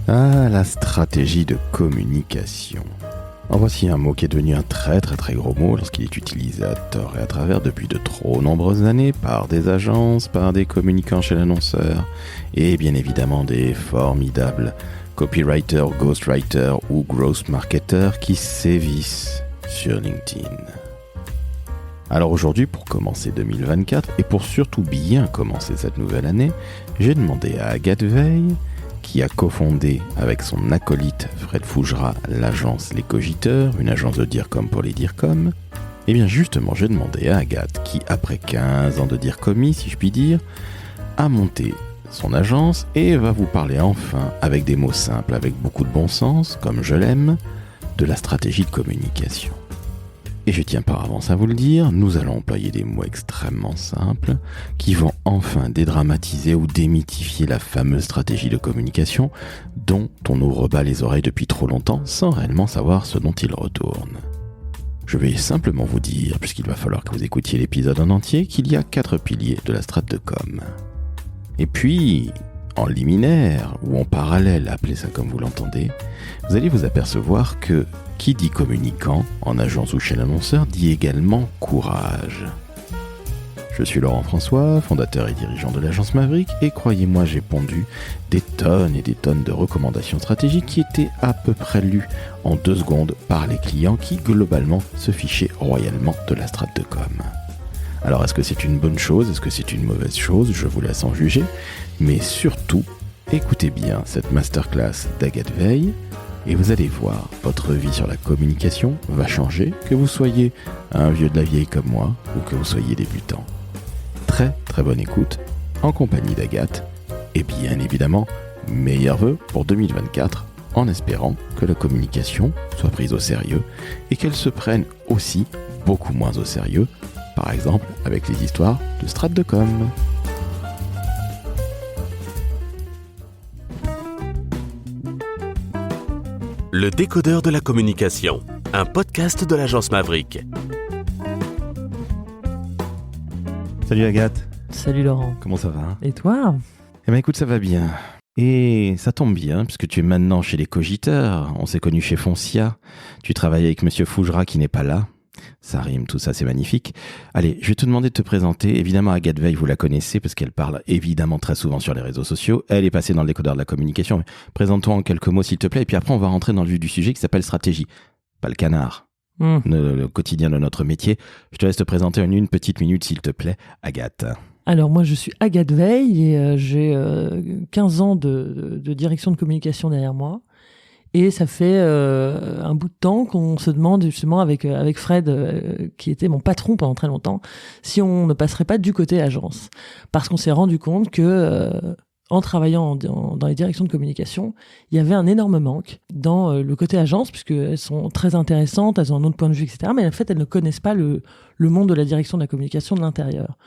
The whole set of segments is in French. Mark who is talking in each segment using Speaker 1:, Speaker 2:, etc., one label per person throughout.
Speaker 1: Ah, la stratégie de communication. En voici un mot qui est devenu un très gros mot lorsqu'il est utilisé à tort et à travers depuis de trop nombreuses années par des agences, par des communicants chez l'annonceur et bien évidemment des formidables copywriters, ghostwriters ou growth marketers qui sévissent sur LinkedIn. Alors aujourd'hui, pour commencer 2024 et pour surtout bien commencer cette nouvelle année, j'ai demandé à Agathe Veil, qui a cofondé avec son acolyte Fred Fougera l'agence Les Cogiteurs, une agence de DIRCOM pour les DIRCOM. Et bien justement, j'ai demandé à Agathe, qui après 15 ans de DIRCOMie, si je puis dire, a monté son agence et va vous parler enfin, avec des mots simples, avec beaucoup de bon sens, comme je l'aime, de la stratégie de communication. Et je tiens par avance à vous le dire, nous allons employer des mots extrêmement simples qui vont enfin dédramatiser ou démythifier la fameuse stratégie de communication dont on nous rebat les oreilles depuis trop longtemps sans réellement savoir ce dont il retourne. Je vais simplement vous dire, puisqu'il va falloir que vous écoutiez l'épisode en entier, qu'il y a 4 piliers de la strat de com. Et puis, en liminaire ou en parallèle, appelez ça comme vous l'entendez, vous allez vous apercevoir que qui dit communicant, en agence ou chez l'annonceur, dit également courage. Je suis Laurent François, fondateur et dirigeant de l'agence Maverick, et croyez-moi, j'ai pondu des tonnes et des tonnes de recommandations stratégiques qui étaient à peu près lues en 2 secondes par les clients qui, globalement, se fichaient royalement de la strat de com. Alors, est-ce que c'est une bonne chose? Est-ce que c'est une mauvaise chose? Je vous laisse en juger. Mais surtout, écoutez bien cette masterclass d'Agathe Veil, et vous allez voir, votre vie sur la communication va changer, que vous soyez un vieux de la vieille comme moi, ou que vous soyez débutant. Très bonne écoute, en compagnie d'Agathe, et bien évidemment, meilleurs vœux pour 2024, en espérant que la communication soit prise au sérieux, et qu'elle se prenne aussi beaucoup moins au sérieux, par exemple avec les histoires de strat de com.
Speaker 2: Le décodeur de la communication, un podcast de l'agence Maverick.
Speaker 1: Salut Agathe.
Speaker 3: Salut Laurent.
Speaker 1: Comment ça va?
Speaker 3: Et toi?
Speaker 1: Eh bien écoute, ça va bien. Et ça tombe bien, puisque tu es maintenant chez les Cogiteurs. On s'est connus chez Foncia. Tu travailles avec Monsieur Fougera qui n'est pas là. Ça rime, tout ça, c'est magnifique. Allez, je vais te demander de te présenter. Évidemment, Agathe Veil, vous la connaissez parce qu'elle parle évidemment très souvent sur les réseaux sociaux. Elle est passée dans le décodeur de la communication. Mais présente-toi en quelques mots, s'il te plaît. Et puis après, on va rentrer dans le vif du sujet qui s'appelle stratégie. Pas le canard. Le quotidien de notre métier. Je te laisse te présenter en une petite minute, s'il te plaît, Agathe.
Speaker 3: Alors moi, je suis Agathe Veil et j'ai 15 ans de direction de communication derrière moi. Et ça fait un bout de temps qu'on se demande justement avec Fred, qui était mon patron pendant très longtemps, si on ne passerait pas du côté agence. Parce qu'on s'est rendu compte que en travaillant dans les directions de communication, il y avait un énorme manque dans le côté agence, puisqu'elles sont très intéressantes, elles ont un autre point de vue, etc. Mais en fait, elles ne connaissent pas le monde de la direction de la communication de l'intérieur.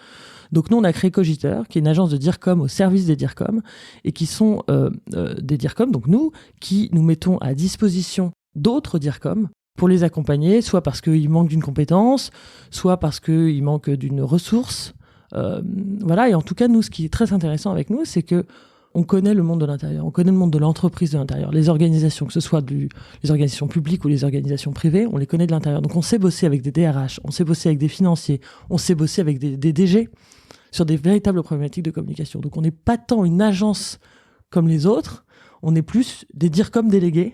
Speaker 3: Donc nous, on a créé Cogiteurs, qui est une agence de DIRCOM au service des DIRCOM, et qui sont des DIRCOM, donc nous, qui nous mettons à disposition d'autres DIRCOM pour les accompagner, soit parce qu'ils manquent d'une compétence, soit parce qu'ils manquent d'une ressource. Voilà, et en tout cas, nous, ce qui est très intéressant avec nous, c'est que on connaît le monde de l'intérieur, on connaît le monde de l'entreprise de l'intérieur, les organisations, que ce soit les organisations publiques ou les organisations privées, on les connaît de l'intérieur. Donc on sait bosser avec des DRH, on sait bosser avec des financiers, on sait bosser avec des DG sur des véritables problématiques de communication. Donc on n'est pas tant une agence comme les autres, on est plus des DIRCOM délégués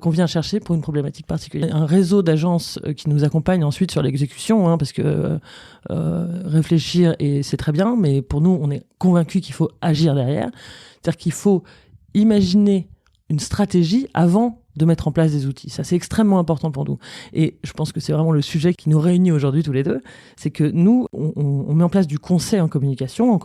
Speaker 3: qu'on vient chercher pour une problématique particulière. Un réseau d'agences qui nous accompagne ensuite sur l'exécution, parce que réfléchir, et c'est très bien, mais pour nous, on est convaincus qu'il faut agir derrière. C'est-à-dire qu'il faut imaginer une stratégie avant de mettre en place des outils. Ça, c'est extrêmement important pour nous. Et je pense que c'est vraiment le sujet qui nous réunit aujourd'hui tous les deux. C'est que nous, on met en place du conseil en communication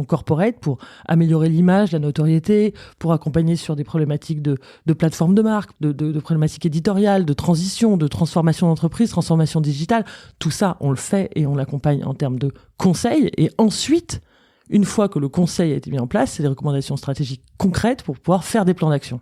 Speaker 3: corporate, pour améliorer l'image, la notoriété, pour accompagner sur des problématiques de plateforme de marque, de problématiques éditoriales, de transition, de transformation d'entreprise, transformation digitale. Tout ça, on le fait et on l'accompagne en termes de conseil. Et ensuite, une fois que le conseil a été mis en place, c'est des recommandations stratégiques concrètes pour pouvoir faire des plans d'action.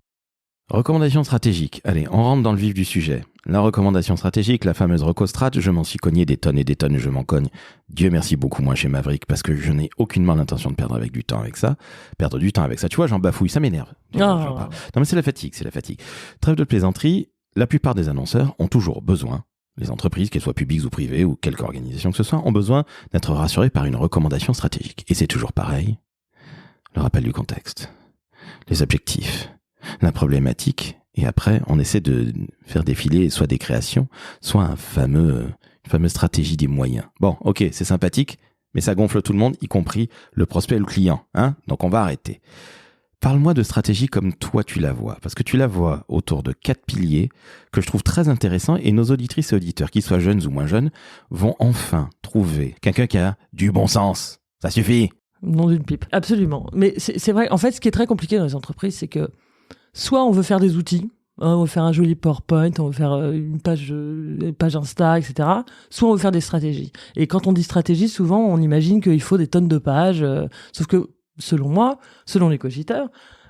Speaker 1: Recommandation stratégique. Allez, on rentre dans le vif du sujet. La recommandation stratégique, la fameuse recostrat, je m'en suis cogné des tonnes et des tonnes, je m'en cogne. Dieu merci beaucoup moins chez Maverick parce que je n'ai aucunement l'intention de perdre du temps avec ça. Perdre du temps avec ça, tu vois, j'en bafouille, ça m'énerve. Non mais c'est la fatigue. Trêve de plaisanterie, la plupart des annonceurs ont toujours besoin, les entreprises, qu'elles soient publiques ou privées ou quelque organisation que ce soit, ont besoin d'être rassurées par une recommandation stratégique. Et c'est toujours pareil. Le rappel du contexte, les objectifs, la problématique, et après, on essaie de faire défiler soit des créations, soit une fameuse stratégie des moyens. Bon, ok, c'est sympathique, mais ça gonfle tout le monde, y compris le prospect et le client, hein. Donc on va arrêter. Parle-moi de stratégie comme toi tu la vois, parce que tu la vois autour de 4 piliers que je trouve très intéressants, et nos auditrices et auditeurs, qu'ils soient jeunes ou moins jeunes, vont enfin trouver quelqu'un qui a du bon sens. Ça suffit.
Speaker 3: Nom d'une pipe. Absolument. Mais c'est vrai, en fait, ce qui est très compliqué dans les entreprises, c'est que soit on veut faire des outils, on veut faire un joli PowerPoint, on veut faire une page Insta, etc. Soit on veut faire des stratégies. Et quand on dit stratégie, souvent on imagine qu'il faut des tonnes de pages. Sauf que, selon moi, selon les cogiteurs,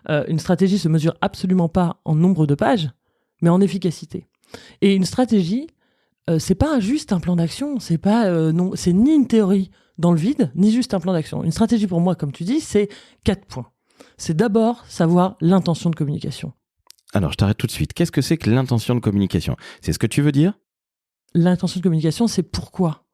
Speaker 3: une stratégie se mesure absolument pas en nombre de pages, mais en efficacité. Et une stratégie, c'est pas juste un plan d'action, c'est ni une théorie dans le vide, ni juste un plan d'action. Une stratégie pour moi, comme tu dis, c'est 4 points. C'est d'abord savoir l'intention de communication.
Speaker 1: Alors, je t'arrête tout de suite. Qu'est-ce que c'est que l'intention de communication ? C'est ce que tu veux dire ?
Speaker 3: L'intention de communication, c'est pourquoi.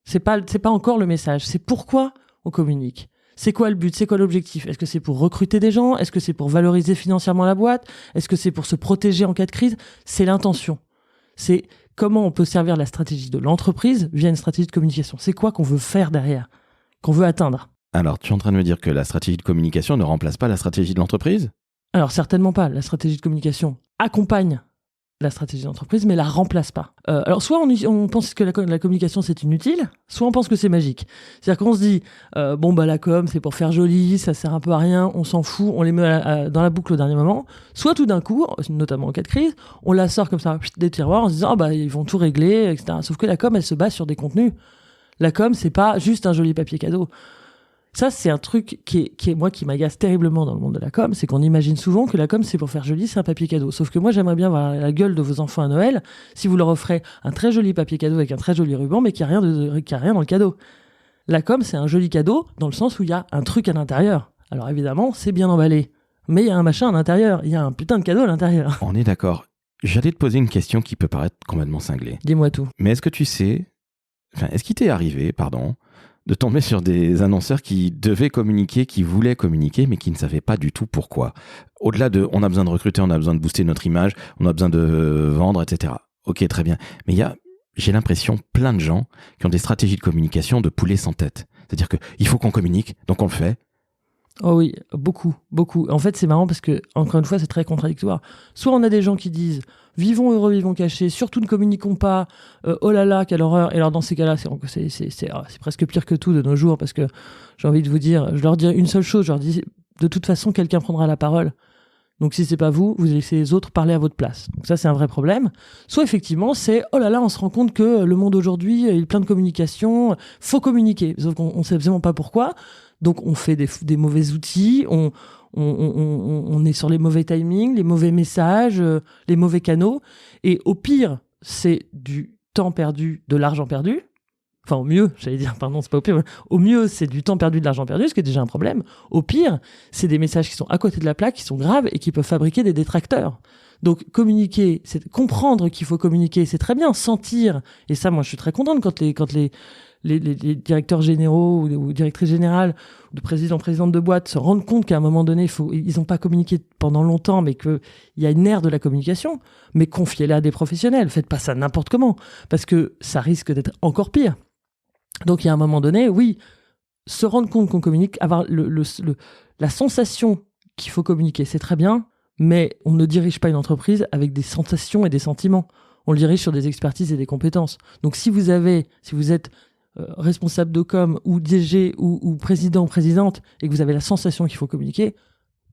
Speaker 3: C'est pas encore le message. C'est pourquoi on communique. C'est quoi le but ? C'est quoi l'objectif ? Est-ce que c'est pour recruter des gens ? Est-ce que c'est pour valoriser financièrement la boîte ? Est-ce que c'est pour se protéger en cas de crise ? C'est l'intention. C'est comment on peut servir la stratégie de l'entreprise via une stratégie de communication. C'est quoi qu'on veut faire derrière ? Qu'on veut atteindre ?
Speaker 1: Alors, tu es en train de me dire que la stratégie de communication ne remplace pas la stratégie de l'entreprise ?
Speaker 3: Alors, certainement pas. La stratégie de communication accompagne la stratégie d'entreprise, mais la remplace pas. Alors, soit on pense que la communication, c'est inutile, soit on pense que c'est magique. C'est-à-dire qu'on se dit, la com, c'est pour faire joli, ça sert un peu à rien, on s'en fout, on les met dans la boucle au dernier moment. Soit tout d'un coup, notamment en cas de crise, on la sort comme ça des tiroirs en se disant, ils vont tout régler, etc. Sauf que la com, elle se base sur des contenus. La com, c'est pas juste un joli papier cadeau. Ça, c'est un truc qui m'agace terriblement dans le monde de la com, c'est qu'on imagine souvent que la com, c'est pour faire joli, c'est un papier cadeau. Sauf que moi, j'aimerais bien voir la gueule de vos enfants à Noël si vous leur offrez un très joli papier cadeau avec un très joli ruban, mais qu'il n'y a rien dans le cadeau. La com, c'est un joli cadeau dans le sens où il y a un truc à l'intérieur. Alors évidemment, c'est bien emballé, mais il y a un machin à l'intérieur, il y a un putain de cadeau à l'intérieur.
Speaker 1: On est d'accord. J'allais te poser une question qui peut paraître complètement cinglée.
Speaker 3: Dis-moi tout.
Speaker 1: Mais est-ce qu'il t'est arrivé, de tomber sur des annonceurs qui devaient communiquer, qui voulaient communiquer, mais qui ne savaient pas du tout pourquoi. Au-delà de, on a besoin de recruter, on a besoin de booster notre image, on a besoin de vendre, etc. Ok, très bien. Mais j'ai l'impression, plein de gens qui ont des stratégies de communication de poulet sans tête. C'est-à-dire qu'il faut qu'on communique, donc on le fait.
Speaker 3: Oh oui, beaucoup. En fait, c'est marrant parce que, encore une fois, c'est très contradictoire. Soit on a des gens qui disent « Vivons heureux, vivons cachés, surtout ne communiquons pas, oh là là, quelle horreur !» Et alors, dans ces cas-là, c'est presque pire que tout de nos jours parce que j'ai envie de vous dire, je leur dis une seule chose, je leur dis « De toute façon, quelqu'un prendra la parole. Donc, si c'est pas vous, vous laissez les autres parler à votre place. » Donc ça, c'est un vrai problème. Soit, effectivement, c'est « Oh là là, on se rend compte que le monde aujourd'hui, il est plein de communication, faut communiquer. » Sauf qu'on sait absolument pas pourquoi. Donc, on fait des mauvais outils, on est sur les mauvais timings, les mauvais messages, les mauvais canaux. Et au pire, c'est du temps perdu, de l'argent perdu. Enfin, au mieux, c'est pas au pire. Au mieux, c'est du temps perdu, de l'argent perdu, ce qui est déjà un problème. Au pire, c'est des messages qui sont à côté de la plaque, qui sont graves et qui peuvent fabriquer des détracteurs. Donc, communiquer, c'est comprendre qu'il faut communiquer, c'est très bien. Sentir, et ça, moi, je suis très contente quand les directeurs généraux ou directrices générales ou de présidentes de boîtes se rendent compte qu'à un moment donné, ils n'ont pas communiqué pendant longtemps, mais qu'il y a une ère de la communication, mais confiez-la à des professionnels. Faites pas ça n'importe comment, parce que ça risque d'être encore pire. Donc, il y a un moment donné, oui, se rendre compte qu'on communique, avoir la sensation qu'il faut communiquer, c'est très bien, mais on ne dirige pas une entreprise avec des sensations et des sentiments. On le dirige sur des expertises et des compétences. Donc, si vous êtes responsable de com ou DG ou président ou présidente et que vous avez la sensation qu'il faut communiquer,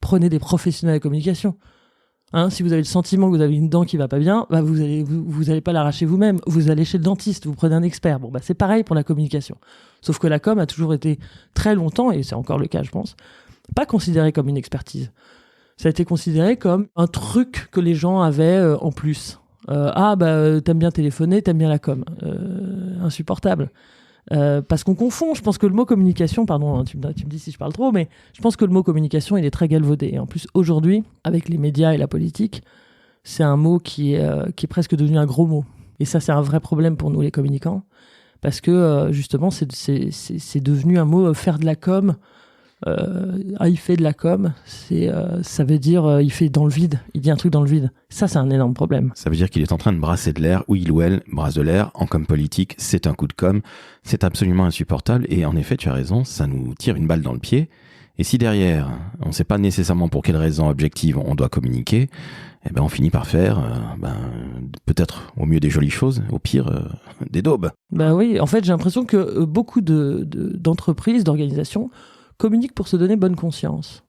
Speaker 3: prenez des professionnels de communication. Si vous avez le sentiment que vous avez une dent qui va pas bien, vous allez pas l'arracher vous-même, vous allez chez le dentiste, vous prenez un expert. C'est pareil pour la communication. Sauf que la com a toujours été très longtemps, et c'est encore le cas je pense, pas considérée comme une expertise. Ça a été considéré comme un truc que les gens avaient en plus. T'aimes bien téléphoner, t'aimes bien la com. Insupportable. Parce qu'on confond, je pense que le mot communication, pardon, hein, tu me dis si je parle trop, mais je pense que le mot communication, il est très galvaudé. Et en plus, aujourd'hui, avec les médias et la politique, c'est un mot qui est presque devenu un gros mot. Et ça, c'est un vrai problème pour nous, les communicants, parce que justement, c'est devenu un mot faire de la com. Il fait de la com, ça veut dire il fait dans le vide, il dit un truc dans le vide. Ça, c'est un énorme problème.
Speaker 1: Ça veut dire qu'il est en train de brasser de l'air, ou il ou elle brasse de l'air. En com politique, c'est un coup de com. C'est absolument insupportable. Et en effet, tu as raison, ça nous tire une balle dans le pied. Et si derrière, on ne sait pas nécessairement pour quelle raison objective on doit communiquer, eh ben on finit par faire peut-être au mieux des jolies choses, au pire des daubes.
Speaker 3: Bah oui, en fait, j'ai l'impression que beaucoup d'entreprises, d'organisations communiquent pour se donner bonne conscience.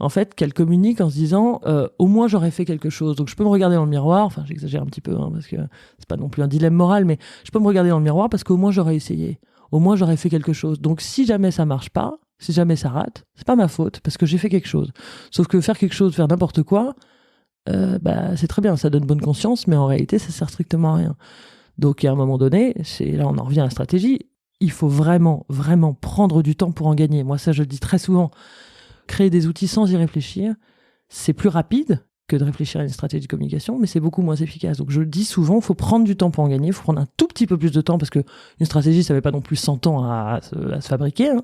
Speaker 3: En fait, qu'elles communiquent en se disant au moins j'aurais fait quelque chose. Donc je peux me regarder dans le miroir, enfin j'exagère un petit peu, parce que c'est pas non plus un dilemme moral, mais je peux me regarder dans le miroir parce qu'au moins j'aurais essayé. Au moins j'aurais fait quelque chose. Donc si jamais ça marche pas, si jamais ça rate, c'est pas ma faute, parce que j'ai fait quelque chose. Sauf que faire quelque chose, faire n'importe quoi, c'est très bien, ça donne bonne conscience, mais en réalité ça sert strictement à rien. Donc à un moment donné, là on en revient à la stratégie, il faut vraiment, vraiment prendre du temps pour en gagner. Moi, ça, je le dis très souvent. Créer des outils sans y réfléchir, c'est plus rapide que de réfléchir à une stratégie de communication, mais c'est beaucoup moins efficace. Donc, je le dis souvent, il faut prendre du temps pour en gagner. Il faut prendre un tout petit peu plus de temps parce qu'une stratégie, ça ne fait pas non plus 100 ans à se fabriquer. Hein.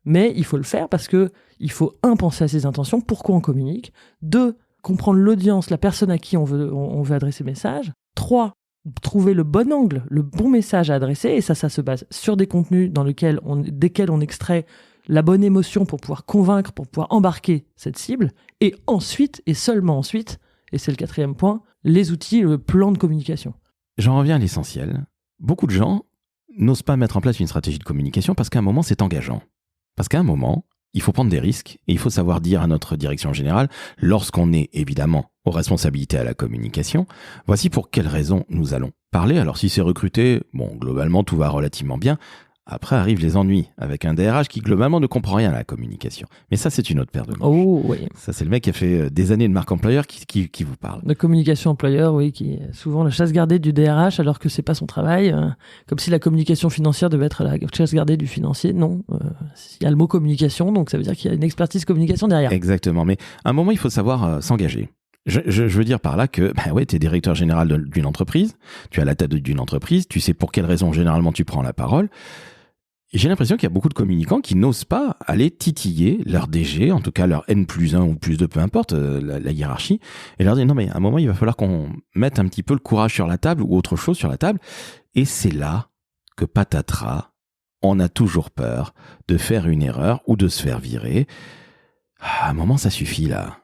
Speaker 3: Mais il faut le faire parce que il faut, 1, penser à ses intentions, pourquoi on communique. 2, comprendre l'audience, la personne à qui on veut adresser le message. 3, trouver le bon angle, le bon message à adresser, et ça se base sur des contenus desquels on extrait la bonne émotion pour pouvoir convaincre, pour pouvoir embarquer cette cible, et ensuite, et seulement ensuite, et c'est le 4e point, les outils, le plan de communication.
Speaker 1: J'en reviens à l'essentiel. Beaucoup de gens n'osent pas mettre en place une stratégie de communication parce qu'à un moment, c'est engageant. Parce qu'à un moment, il faut prendre des risques et il faut savoir dire à notre direction générale, lorsqu'on est évidemment aux responsabilités à la communication, voici pour quelles raisons nous allons parler. Alors si c'est recruté, globalement tout va relativement bien. Après arrivent les ennuis avec un DRH qui globalement ne comprend rien à la communication. Mais ça, c'est une autre paire de manches.
Speaker 3: Oh oui.
Speaker 1: Ça, c'est le mec qui a fait des années de marque employeur qui vous parle.
Speaker 3: De communication employeur, oui, qui est souvent la chasse gardée du DRH alors que c'est pas son travail. Comme si la communication financière devait être la chasse gardée du financier. Non, il y a le mot communication, donc ça veut dire qu'il y a une expertise communication derrière.
Speaker 1: Exactement, mais à un moment, il faut savoir s'engager. Je veux dire par là que tu es directeur général d'une entreprise, tu es à la tête d'une entreprise, tu sais pour quelles raisons généralement tu prends la parole. Et j'ai l'impression qu'il y a beaucoup de communicants qui n'osent pas aller titiller leur DG, en tout cas leur N+1 ou plus 2, peu importe, la hiérarchie, et leur dire non mais à un moment il va falloir qu'on mette un petit peu le courage sur la table ou autre chose sur la table. Et c'est là que patatras, on a toujours peur de faire une erreur ou de se faire virer. À un moment ça suffit là.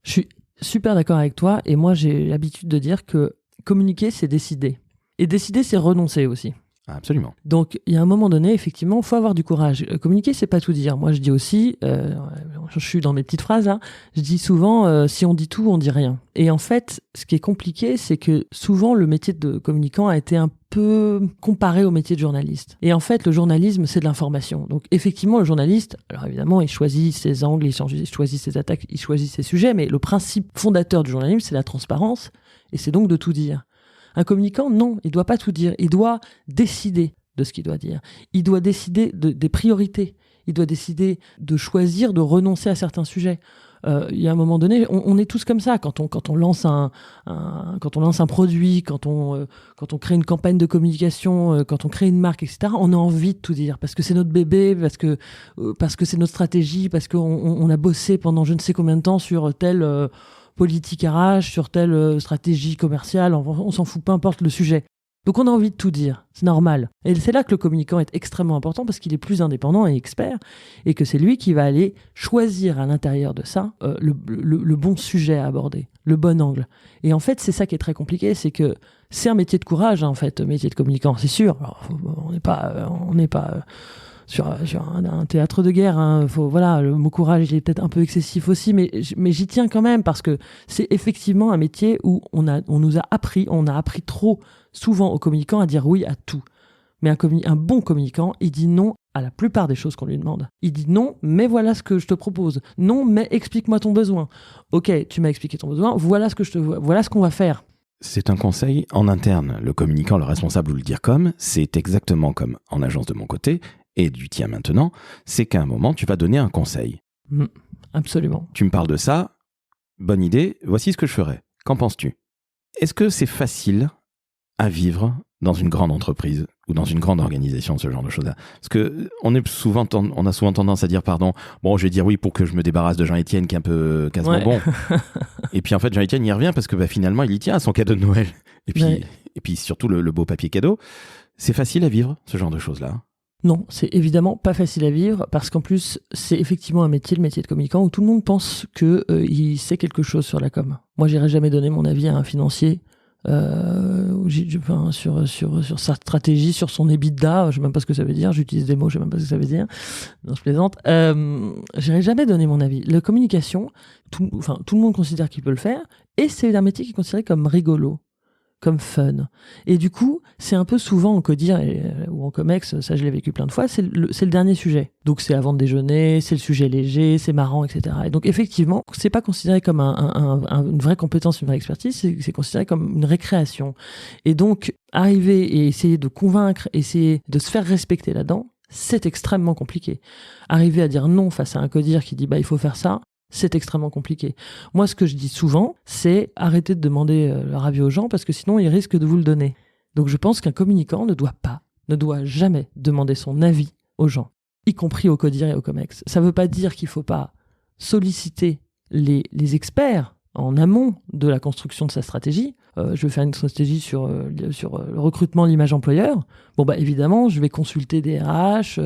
Speaker 3: Je suis super d'accord avec toi, et moi j'ai l'habitude de dire que communiquer c'est décider. Et décider c'est renoncer aussi.
Speaker 1: Absolument.
Speaker 3: Donc, il y a un moment donné, effectivement, il faut avoir du courage. Communiquer, c'est pas tout dire. Moi, je dis aussi, je suis dans mes petites phrases, hein, je dis souvent, si on dit tout, on dit rien. Et en fait, ce qui est compliqué, c'est que souvent, le métier de communicant a été un peu comparé au métier de journaliste. Et en fait, le journalisme, c'est de l'information. Donc, effectivement, le journaliste, alors évidemment, il choisit ses angles, il choisit ses attaques, il choisit ses sujets, mais le principe fondateur du journalisme, c'est la transparence, et c'est donc de tout dire. Un communicant, non, il doit pas tout dire. Il doit décider de ce qu'il doit dire. Il doit décider des priorités. Il doit décider de choisir, de renoncer à certains sujets. Il y a un moment donné, on est tous comme ça. Quand on lance un produit, quand on crée une campagne de communication, quand on crée une marque, etc., on a envie de tout dire parce que c'est notre bébé, parce que c'est notre stratégie, parce qu'on a bossé pendant je ne sais combien de temps sur telle politique RH, sur telle stratégie commerciale, on s'en fout, peu importe le sujet. Donc on a envie de tout dire, c'est normal. Et c'est là que le communicant est extrêmement important parce qu'il est plus indépendant et expert et que c'est lui qui va aller choisir à l'intérieur de ça le bon sujet à aborder, le bon angle. Et en fait, c'est ça qui est très compliqué, c'est que c'est un métier de courage, hein, en fait, métier de communicant, c'est sûr. Alors, on n'est pas sur un théâtre de guerre, hein. Le mot courage il est peut-être un peu excessif aussi, mais j'y tiens quand même parce que c'est effectivement un métier où on a appris trop souvent aux communicants à dire oui à tout. Mais un bon communicant, il dit non à la plupart des choses qu'on lui demande. Il dit non, mais voilà ce que je te propose. Non, mais explique-moi ton besoin. Ok, tu m'as expliqué ton besoin, voilà ce qu'on va faire.
Speaker 1: C'est un conseil en interne. Le communicant, le responsable ou le DIRCOM, c'est exactement comme en agence de mon côté et du tien maintenant, c'est qu'à un moment, tu vas donner un conseil.
Speaker 3: Absolument.
Speaker 1: Tu me parles de ça, bonne idée, voici ce que je ferais. Qu'en penses-tu ? Est-ce que c'est facile à vivre dans une grande entreprise ou dans une grande organisation, ce genre de choses-là? Parce que on a souvent tendance à dire, bon, je vais dire oui pour que je me débarrasse de Jean-Étienne qui est un peu casse-bonbon. Et puis en fait, Jean-Étienne y revient parce que finalement, il y tient à son cadeau de Noël. Et puis surtout le beau papier cadeau. C'est facile à vivre, ce genre de choses-là?
Speaker 3: Non, c'est évidemment pas facile à vivre parce qu'en plus, c'est effectivement un métier, le métier de communicant, où tout le monde pense qu'il sait quelque chose sur la com. Moi, j'irai jamais donner mon avis à un financier sur sa stratégie, sur son EBITDA, je sais même pas ce que ça veut dire, j'utilise des mots, je sais même pas ce que ça veut dire. Non, je plaisante. J'irai jamais donner mon avis. La communication, tout le monde considère qu'il peut le faire, et c'est un métier qui est considéré comme rigolo, comme fun. Et du coup, c'est un peu souvent en codir ou en comex, ça je l'ai vécu plein de fois, c'est le dernier sujet. Donc c'est avant de déjeuner, c'est le sujet léger, c'est marrant, etc. Et donc effectivement, c'est pas considéré comme une vraie compétence, une vraie expertise, c'est considéré comme une récréation. Et donc, arriver et essayer de convaincre, essayer de se faire respecter là-dedans, c'est extrêmement compliqué. Arriver à dire non face à un codir qui dit il faut faire ça, c'est extrêmement compliqué. Moi, ce que je dis souvent, c'est arrêter de demander leur avis aux gens parce que sinon, ils risquent de vous le donner. Donc, je pense qu'un communicant ne doit jamais demander son avis aux gens, y compris au codir et au comex. Ça ne veut pas dire qu'il ne faut pas solliciter les experts en amont de la construction de sa stratégie. Je vais faire une stratégie sur le recrutement, l'image employeur. Évidemment, je vais consulter des RH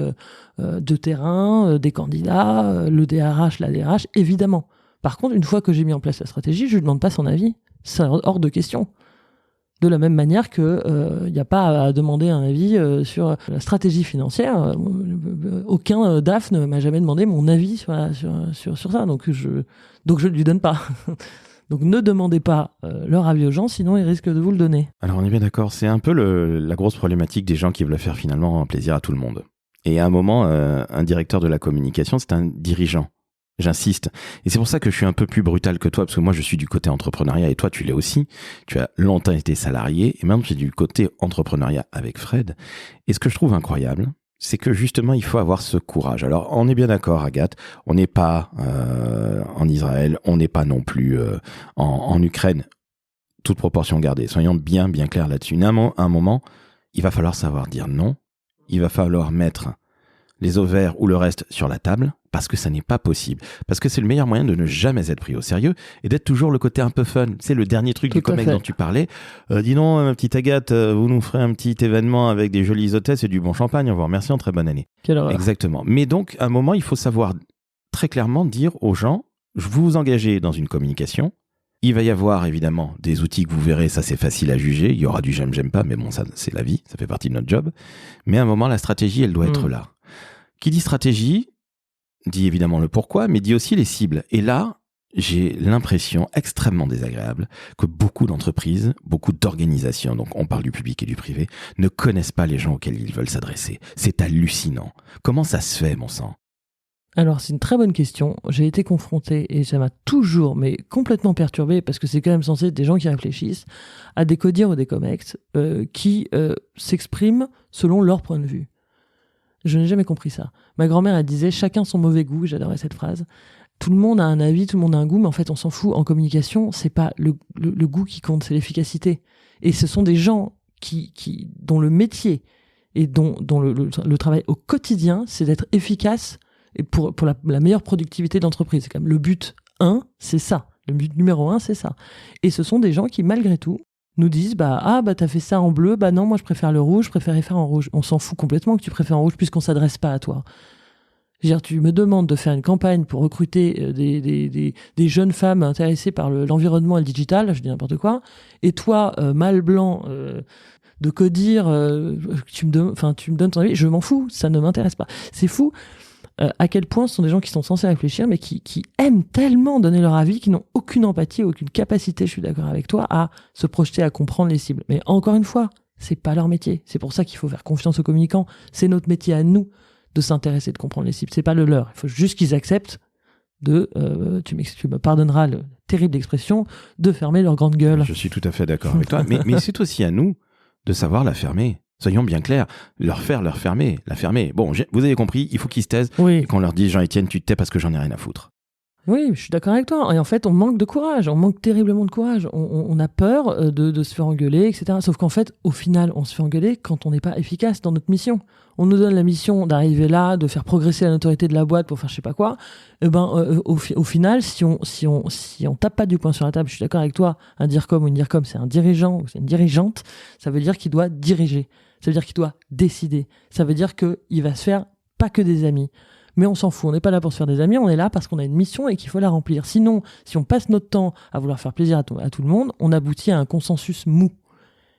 Speaker 3: de terrain, des candidats, le DRH, la DRH, évidemment. Par contre, une fois que j'ai mis en place la stratégie, je ne demande pas son avis. C'est hors de question. De la même manière qu'il n'y a pas à demander un avis sur la stratégie financière. Aucun DAF ne m'a jamais demandé mon avis sur ça. Donc je ne lui donne pas. Donc ne demandez pas leur avis aux gens, sinon ils risquent de vous le donner.
Speaker 1: Alors on est bien d'accord, c'est un peu la grosse problématique des gens qui veulent faire finalement un plaisir à tout le monde. Et à un moment, un directeur de la communication, c'est un dirigeant. J'insiste. Et c'est pour ça que je suis un peu plus brutal que toi, parce que moi je suis du côté entrepreneuriat et toi tu l'es aussi. Tu as longtemps été salarié et maintenant tu es du côté entrepreneuriat avec Fred. Et ce que je trouve incroyable, c'est que justement il faut avoir ce courage. Alors on est bien d'accord Agathe, on n'est pas en Israël, on n'est pas non plus en Ukraine, toute proportion gardée. Soyons bien clairs là-dessus. À un moment, il va falloir savoir dire non, il va falloir mettre les ovaires ou le reste sur la table, parce que ça n'est pas possible. Parce que c'est le meilleur moyen de ne jamais être pris au sérieux et d'être toujours le côté un peu fun. C'est le dernier truc du comex dont tu parlais. Dis donc, ma petite Agathe, vous nous ferez un petit événement avec des jolies hôtesses et du bon champagne. On vous remercie, en très bonne année.
Speaker 3: Quelle horreur.
Speaker 1: Exactement. Mais donc, à un moment, il faut savoir très clairement dire aux gens, vous vous engagez dans une communication. Il va y avoir évidemment des outils que vous verrez, ça c'est facile à juger. Il y aura du j'aime pas, mais bon, ça c'est la vie, ça fait partie de notre job. Mais à un moment, la stratégie, elle doit être là. Qui dit stratégie, dit évidemment le pourquoi, mais dit aussi les cibles. Et là, j'ai l'impression extrêmement désagréable que beaucoup d'entreprises, beaucoup d'organisations, donc on parle du public et du privé, ne connaissent pas les gens auxquels ils veulent s'adresser. C'est hallucinant. Comment ça se fait, mon sang ?
Speaker 3: Alors, c'est une très bonne question. J'ai été confronté, et ça m'a toujours, mais complètement perturbé, parce que c'est quand même censé être des gens qui réfléchissent, à des codires ou des comex qui s'expriment selon leur point de vue. Je n'ai jamais compris ça. Ma grand-mère, elle disait « chacun son mauvais goût », j'adorais cette phrase. Tout le monde a un avis, tout le monde a un goût, mais en fait, on s'en fout. En communication, c'est pas le goût qui compte, c'est l'efficacité. Et ce sont des gens dont le métier et dont le travail au quotidien, c'est d'être efficace et pour la meilleure productivité d'entreprise. C'est quand même le but 1, c'est ça. Le but numéro 1, c'est ça. Et ce sont des gens qui, malgré tout, nous disent t'as fait ça en bleu, non, moi je préfère le rouge, je préférais faire en rouge. On s'en fout complètement que tu préfères en rouge puisqu'on s'adresse pas à toi. Je veux dire, tu me demandes de faire une campagne pour recruter des jeunes femmes intéressées par l'environnement et le digital, je dis n'importe quoi, et toi, mâle blanc de codir, tu me donnes ton avis, je m'en fous, ça ne m'intéresse pas. C'est fou à quel point ce sont des gens qui sont censés réfléchir, mais qui aiment tellement donner leur avis, qui n'ont aucune empathie, aucune capacité, je suis d'accord avec toi, à se projeter, à comprendre les cibles. Mais encore une fois, c'est pas leur métier. C'est pour ça qu'il faut faire confiance aux communicants. C'est notre métier à nous de s'intéresser, de comprendre les cibles. C'est pas le leur. Il faut juste qu'ils acceptent de, tu me pardonneras le terrible expression, de fermer leur grande gueule.
Speaker 1: Je suis tout à fait d'accord avec toi. Mais c'est aussi à nous de savoir la fermer. Soyons bien clairs. Leur fermer, la fermer. Bon, vous avez compris, il faut qu'ils se taisent.
Speaker 3: Oui.
Speaker 1: Et qu'on leur dise, Jean-Étienne, tu te tais parce que j'en ai rien à foutre.
Speaker 3: Oui, je suis d'accord avec toi. Et en fait, on manque de courage. On manque terriblement de courage. On a peur de se faire engueuler, etc. Sauf qu'en fait, au final, on se fait engueuler quand on n'est pas efficace dans notre mission. On nous donne la mission d'arriver là, de faire progresser la notoriété de la boîte pour faire je sais pas quoi. Et au final, si on tape pas du poing sur la table, je suis d'accord avec toi, un DIRCOM ou une DIRCOM, c'est un dirigeant ou c'est une dirigeante, ça veut dire qu'il doit diriger. Ça veut dire qu'il doit décider. Ça veut dire qu'il va se faire pas que des amis. Mais on s'en fout, on n'est pas là pour se faire des amis, on est là parce qu'on a une mission et qu'il faut la remplir. Sinon, si on passe notre temps à vouloir faire plaisir à tout le monde, on aboutit à un consensus mou.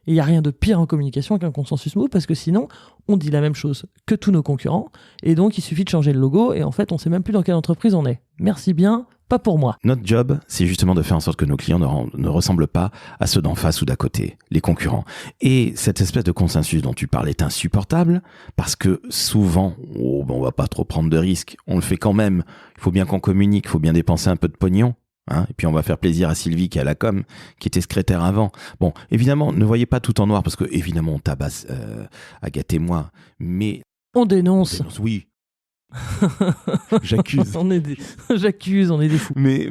Speaker 3: Et il n'y a rien de pire en communication qu'un consensus mou, parce que sinon, on dit la même chose que tous nos concurrents, et donc il suffit de changer le logo, et en fait, on ne sait même plus dans quelle entreprise on est. Merci bien, pas pour moi.
Speaker 1: Notre job, c'est justement de faire en sorte que nos clients ne ressemblent pas à ceux d'en face ou d'à côté, les concurrents. Et cette espèce de consensus dont tu parles est insupportable, parce que souvent, on va pas trop prendre de risques, on le fait quand même. Il faut bien qu'on communique, il faut bien dépenser un peu de pognon. Hein, et puis on va faire plaisir à Sylvie qui est à la com, qui était secrétaire avant. Bon, évidemment, ne voyez pas tout en noir, parce que évidemment on tabasse Agathe et moi, mais...
Speaker 3: On dénonce.
Speaker 1: Oui. J'accuse.
Speaker 3: J'accuse, on est des fous.
Speaker 1: Mais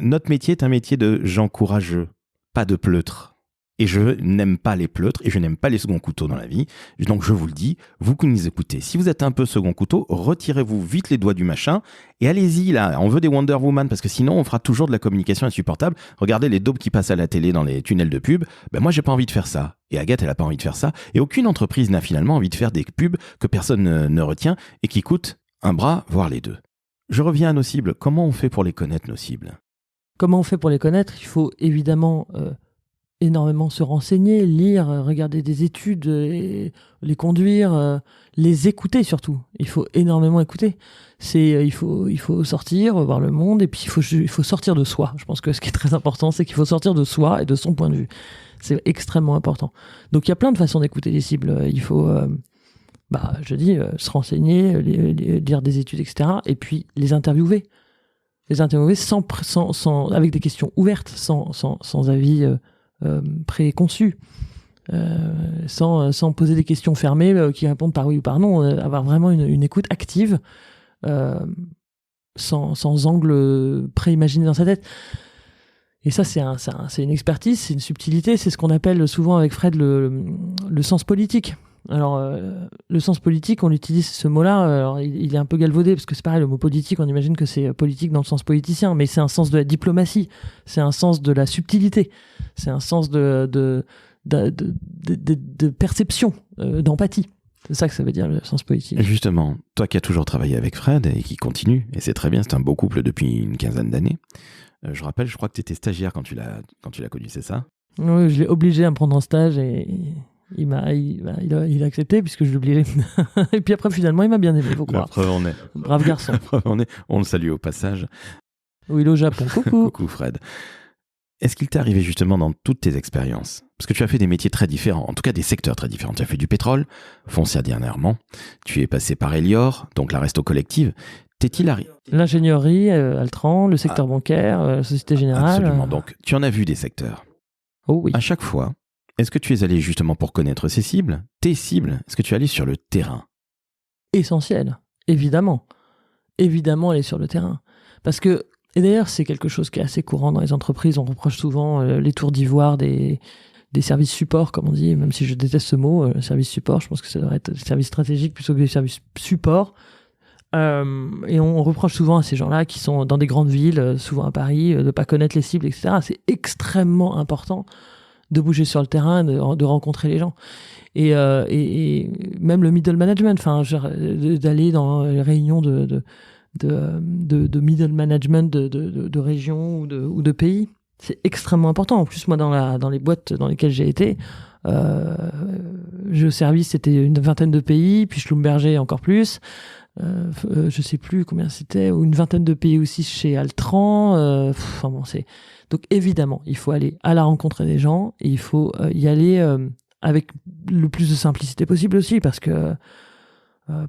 Speaker 1: notre métier est un métier de gens courageux, pas de pleutres. Et je n'aime pas les pleutres et je n'aime pas les seconds couteaux dans la vie. Donc je vous le dis, vous qui nous écoutez, si vous êtes un peu second couteau, retirez-vous vite les doigts du machin et allez-y là. On veut des Wonder Woman parce que sinon on fera toujours de la communication insupportable. Regardez les daubes qui passent à la télé dans les tunnels de pub. Ben moi j'ai pas envie de faire ça. Et Agathe elle a pas envie de faire ça. Et aucune entreprise n'a finalement envie de faire des pubs que personne ne retient et qui coûtent un bras, voire les deux. Je reviens à nos cibles. Comment on fait pour les connaître, nos cibles ?
Speaker 3: Comment on fait pour les connaître ? Il faut évidemment... énormément se renseigner, lire, regarder des études, les conduire, les écouter surtout. Il faut énormément écouter. Il faut sortir, voir le monde, et puis il faut sortir de soi. Je pense que ce qui est très important, c'est qu'il faut sortir de soi et de son point de vue. C'est extrêmement important. Donc il y a plein de façons d'écouter les cibles. Il faut, se renseigner, lire des études, etc. Et puis les interviewer. Les interviewer sans avec des questions ouvertes, sans avis préconçus, sans poser des questions fermées qui répondent par oui ou par non, avoir vraiment une écoute active, sans angle préimaginé dans sa tête. Et ça, c'est une expertise, c'est une subtilité, c'est ce qu'on appelle souvent avec Fred le sens politique. Alors, le sens politique, on utilise ce mot-là, alors il est un peu galvaudé, parce que c'est pareil, le mot politique, on imagine que c'est politique dans le sens politicien, mais c'est un sens de la diplomatie, c'est un sens de la subtilité, c'est un sens de perception, d'empathie. C'est ça que ça veut dire, le sens politique.
Speaker 1: Justement, toi qui as toujours travaillé avec Fred et qui continue, et c'est très bien, c'est un beau couple depuis une quinzaine d'années. Je rappelle, je crois que tu étais stagiaire quand tu l'as connu, c'est ça ?
Speaker 3: Oui, je l'ai obligé à me prendre en stage et... Il a accepté puisque je l'oubliais. Et puis après, finalement, il m'a bien aimé, faut croire.
Speaker 1: La preuve en est.
Speaker 3: Brave garçon.
Speaker 1: La preuve en est. On le salue au passage.
Speaker 3: Oui, il est au Japon. Coucou.
Speaker 1: Coucou Fred. Est-ce qu'il t'est arrivé justement dans toutes tes expériences ? Parce que tu as fait des métiers très différents, en tout cas des secteurs très différents. Tu as fait du pétrole, Foncia dernièrement. Tu es passé par Elior, donc la Resto Collective. T'est-il arrivé ?
Speaker 3: L'ingénierie, Altran, le secteur bancaire, Société Générale.
Speaker 1: Absolument. Donc, tu en as vu des secteurs.
Speaker 3: Oh oui.
Speaker 1: À chaque fois, est-ce que tu es allé justement pour connaître ces cibles, tes cibles ? Est-ce que tu es allé sur le terrain ?
Speaker 3: Essentiel, évidemment. Évidemment, aller sur le terrain. Parce que, et d'ailleurs, c'est quelque chose qui est assez courant dans les entreprises. On reproche souvent les tours d'ivoire des services support, comme on dit, même si je déteste ce mot, service support. Je pense que ça devrait être des services stratégiques plutôt que des services support. Et on reproche souvent à ces gens-là qui sont dans des grandes villes, souvent à Paris, de ne pas connaître les cibles, etc. C'est extrêmement important de bouger sur le terrain, de rencontrer les gens. Et même le middle management, d'aller dans les réunions de middle management de régions ou de pays, c'est extrêmement important. En plus, moi, dans les boîtes dans lesquelles j'ai été, Géoservice, c'était une vingtaine de pays, puis Schlumberger encore plus. Je sais plus combien c'était, ou une vingtaine de pays aussi chez Altran. Donc évidemment, il faut aller à la rencontre des gens et il faut y aller avec le plus de simplicité possible aussi, parce que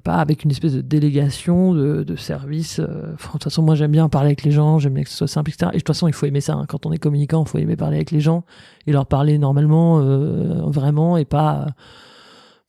Speaker 3: pas avec une espèce de délégation de service. De toute façon, moi, j'aime bien parler avec les gens, j'aime bien que ce soit simple, etc. Et de toute façon, il faut aimer ça. Quand on est communicant, il faut aimer parler avec les gens et leur parler normalement, vraiment, et pas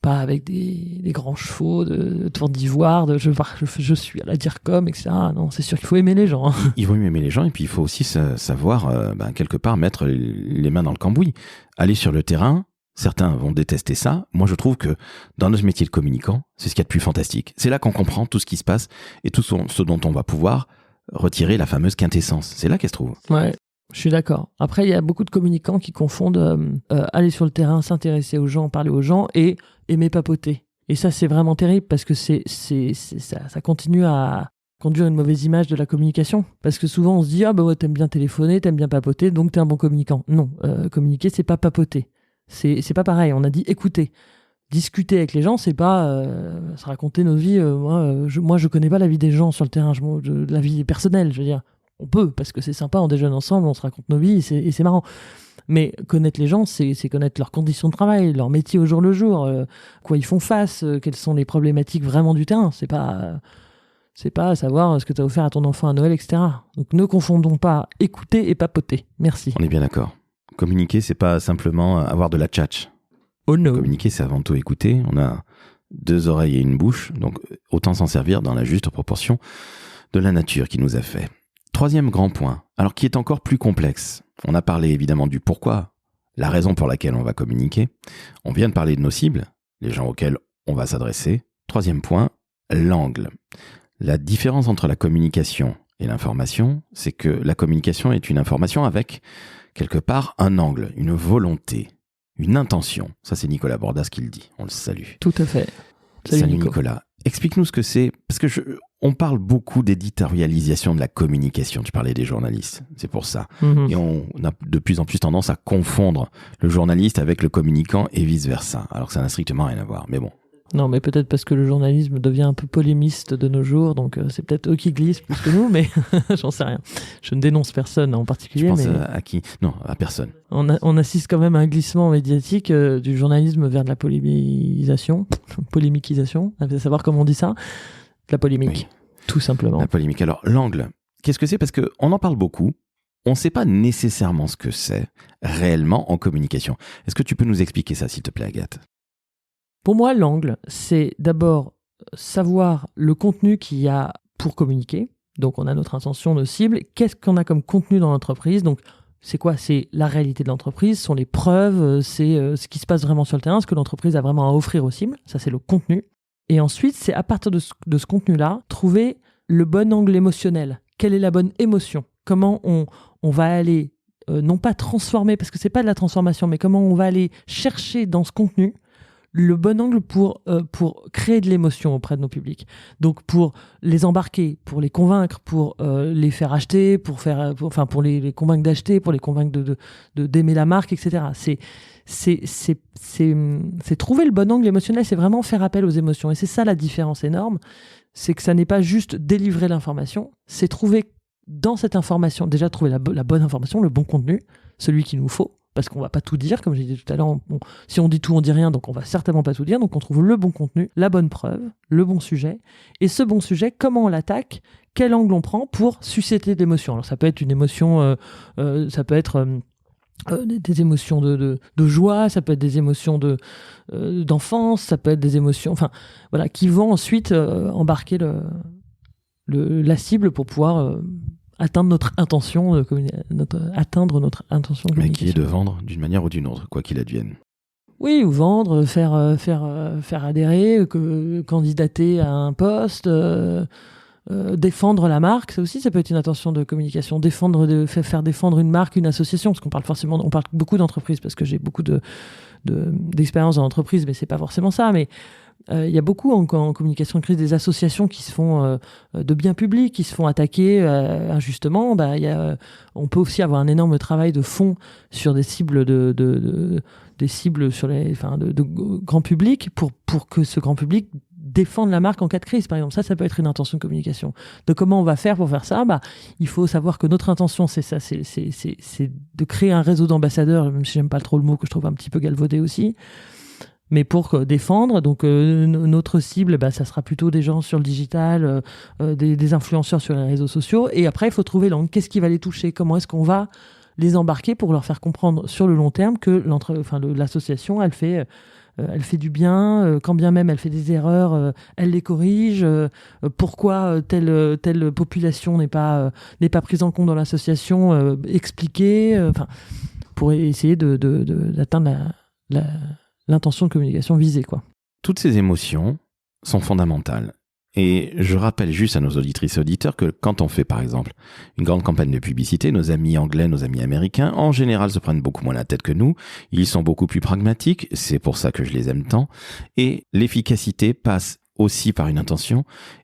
Speaker 3: avec des grands chevaux de tour d'ivoire, je suis à la DIRCOM, etc. Non, c'est sûr qu'il faut aimer les gens.
Speaker 1: Il faut aimer les gens, et puis il faut aussi savoir, quelque part, mettre les mains dans le cambouis. Aller sur le terrain, certains vont détester ça. Moi, je trouve que dans notre métier de communicant, c'est ce qu'il y a de plus fantastique. C'est là qu'on comprend tout ce qui se passe et tout ce dont on va pouvoir retirer la fameuse quintessence. C'est là qu'elle se trouve.
Speaker 3: Ouais. Je suis d'accord. Après, il y a beaucoup de communicants qui confondent aller sur le terrain, s'intéresser aux gens, parler aux gens et aimer papoter. Et ça, c'est vraiment terrible parce que ça continue à conduire une mauvaise image de la communication. Parce que souvent, on se dit « Ah bah ouais, t'aimes bien téléphoner, t'aimes bien papoter, donc t'es un bon communicant. » Non, communiquer, c'est pas papoter. C'est pas pareil. On a dit écouter. Discuter avec les gens, c'est pas se raconter nos vies. Moi, je connais pas la vie des gens sur le terrain, la vie personnelle, je veux dire. On peut, parce que c'est sympa, on déjeune ensemble, on se raconte nos vies, et c'est marrant. Mais connaître les gens, c'est connaître leurs conditions de travail, leur métier au jour le jour, quoi ils font face, quelles sont les problématiques vraiment du terrain. C'est pas savoir ce que tu as offert à ton enfant à Noël, etc. Donc ne confondons pas écouter et papoter. Merci.
Speaker 1: On est bien d'accord. Communiquer, c'est pas simplement avoir de la tchatch.
Speaker 3: Oh no.
Speaker 1: Communiquer, c'est avant tout écouter. On a 2 oreilles et une bouche, donc autant s'en servir dans la juste proportion de la nature qui nous a fait. 3e grand point, alors qui est encore plus complexe. On a parlé évidemment du pourquoi, la raison pour laquelle on va communiquer. On vient de parler de nos cibles, les gens auxquels on va s'adresser. 3e point, l'angle. La différence entre la communication et l'information, c'est que la communication est une information avec, quelque part, un angle, une volonté, une intention. Ça, c'est Nicolas Bordas qui le dit. On le salue.
Speaker 3: Tout à fait.
Speaker 1: Salut Nicolas. Explique-nous ce que c'est, parce que on parle beaucoup d'éditorialisation de la communication. Tu parlais des journalistes, c'est pour ça. Et on a de plus en plus tendance à confondre le journaliste avec le communicant et vice-versa, alors que ça n'a strictement rien à voir. Mais bon.
Speaker 3: Non, mais peut-être parce que le journalisme devient un peu polémiste de nos jours, donc c'est peut-être eux qui glissent plus que nous, mais j'en sais rien. Je ne dénonce personne en particulier.
Speaker 1: Tu penses à qui ? Non, à personne.
Speaker 3: On assiste quand même à un glissement médiatique du journalisme vers de la polémiquisation, à savoir comment on dit ça, de la polémique, tout simplement.
Speaker 1: La polémique. Alors, l'angle, qu'est-ce que c'est ? Parce qu'on en parle beaucoup, on ne sait pas nécessairement ce que c'est réellement en communication. Est-ce que tu peux nous expliquer ça, s'il te plaît, Agathe ?
Speaker 3: Pour moi, l'angle, c'est d'abord savoir le contenu qu'il y a pour communiquer. Donc, on a notre intention, nos cibles. Qu'est-ce qu'on a comme contenu dans l'entreprise ? Donc, c'est quoi ? C'est la réalité de l'entreprise, ce sont les preuves, c'est ce qui se passe vraiment sur le terrain, ce que l'entreprise a vraiment à offrir aux cibles. Ça, c'est le contenu. Et ensuite, c'est à partir de ce contenu-là, trouver le bon angle émotionnel. Quelle est la bonne émotion ? Comment on va aller, non pas transformer, parce que c'est pas de la transformation, mais comment on va aller chercher dans ce contenu le bon angle pour créer de l'émotion auprès de nos publics. Donc pour les embarquer, pour les convaincre, pour les faire acheter, pour les convaincre d'acheter, pour les convaincre d'aimer la marque, etc. C'est trouver le bon angle émotionnel, c'est vraiment faire appel aux émotions. Et c'est ça la différence énorme, c'est que ça n'est pas juste délivrer l'information, c'est trouver dans cette information, déjà trouver la bonne information, le bon contenu, celui qu'il nous faut, parce qu'on va pas tout dire, comme j'ai dit tout à l'heure, si on dit tout, on dit rien, donc on va certainement pas tout dire, donc on trouve le bon contenu, la bonne preuve, le bon sujet, et ce bon sujet, comment on l'attaque, quel angle on prend pour susciter de l'émotion. Alors ça peut être une émotion, ça peut être des émotions de joie, ça peut être des émotions d'enfance, ça peut être des émotions, enfin voilà, qui vont ensuite embarquer la cible pour pouvoir atteindre notre intention de communication.
Speaker 1: Mais qui est de vendre d'une manière ou d'une autre, quoi qu'il advienne.
Speaker 3: Oui, ou vendre, faire adhérer, candidater à un poste, défendre la marque, ça aussi, ça peut être une intention de communication. Faire défendre une marque, une association, parce on parle beaucoup d'entreprises, parce que j'ai beaucoup d'expérience dans l'entreprise, mais c'est pas forcément ça, mais il y a beaucoup en communication de crise des associations qui se font de biens publics, qui se font attaquer injustement. On peut aussi avoir un énorme travail de fond sur des cibles des cibles sur de grand public pour que ce grand public défende la marque en cas de crise, par exemple. Ça peut être une intention de communication. De comment on va faire pour faire ça ? Il faut savoir que notre intention, c'est ça, c'est de créer un réseau d'ambassadeurs, même si j'aime pas trop le mot, que je trouve un petit peu galvaudé aussi. mais pour défendre. Donc notre cible, ça sera plutôt des gens sur le digital, des influenceurs sur les réseaux sociaux. Et après, il faut trouver l'angle. Qu'est-ce qui va les toucher ? Comment est-ce qu'on va les embarquer pour leur faire comprendre sur le long terme que l'association, elle fait du bien, quand bien même elle fait des erreurs, elle les corrige. Pourquoi telle population n'est pas prise en compte dans l'association, expliquer, pour essayer d'atteindre l'intention de communication visée, quoi.
Speaker 1: Toutes ces émotions sont fondamentales. Et je rappelle juste à nos auditrices et auditeurs que quand on fait, par exemple, une grande campagne de publicité, nos amis anglais, nos amis américains, en général, se prennent beaucoup moins la tête que nous. Ils sont beaucoup plus pragmatiques. C'est pour ça que je les aime tant. Et l'efficacité passe aussi par une intention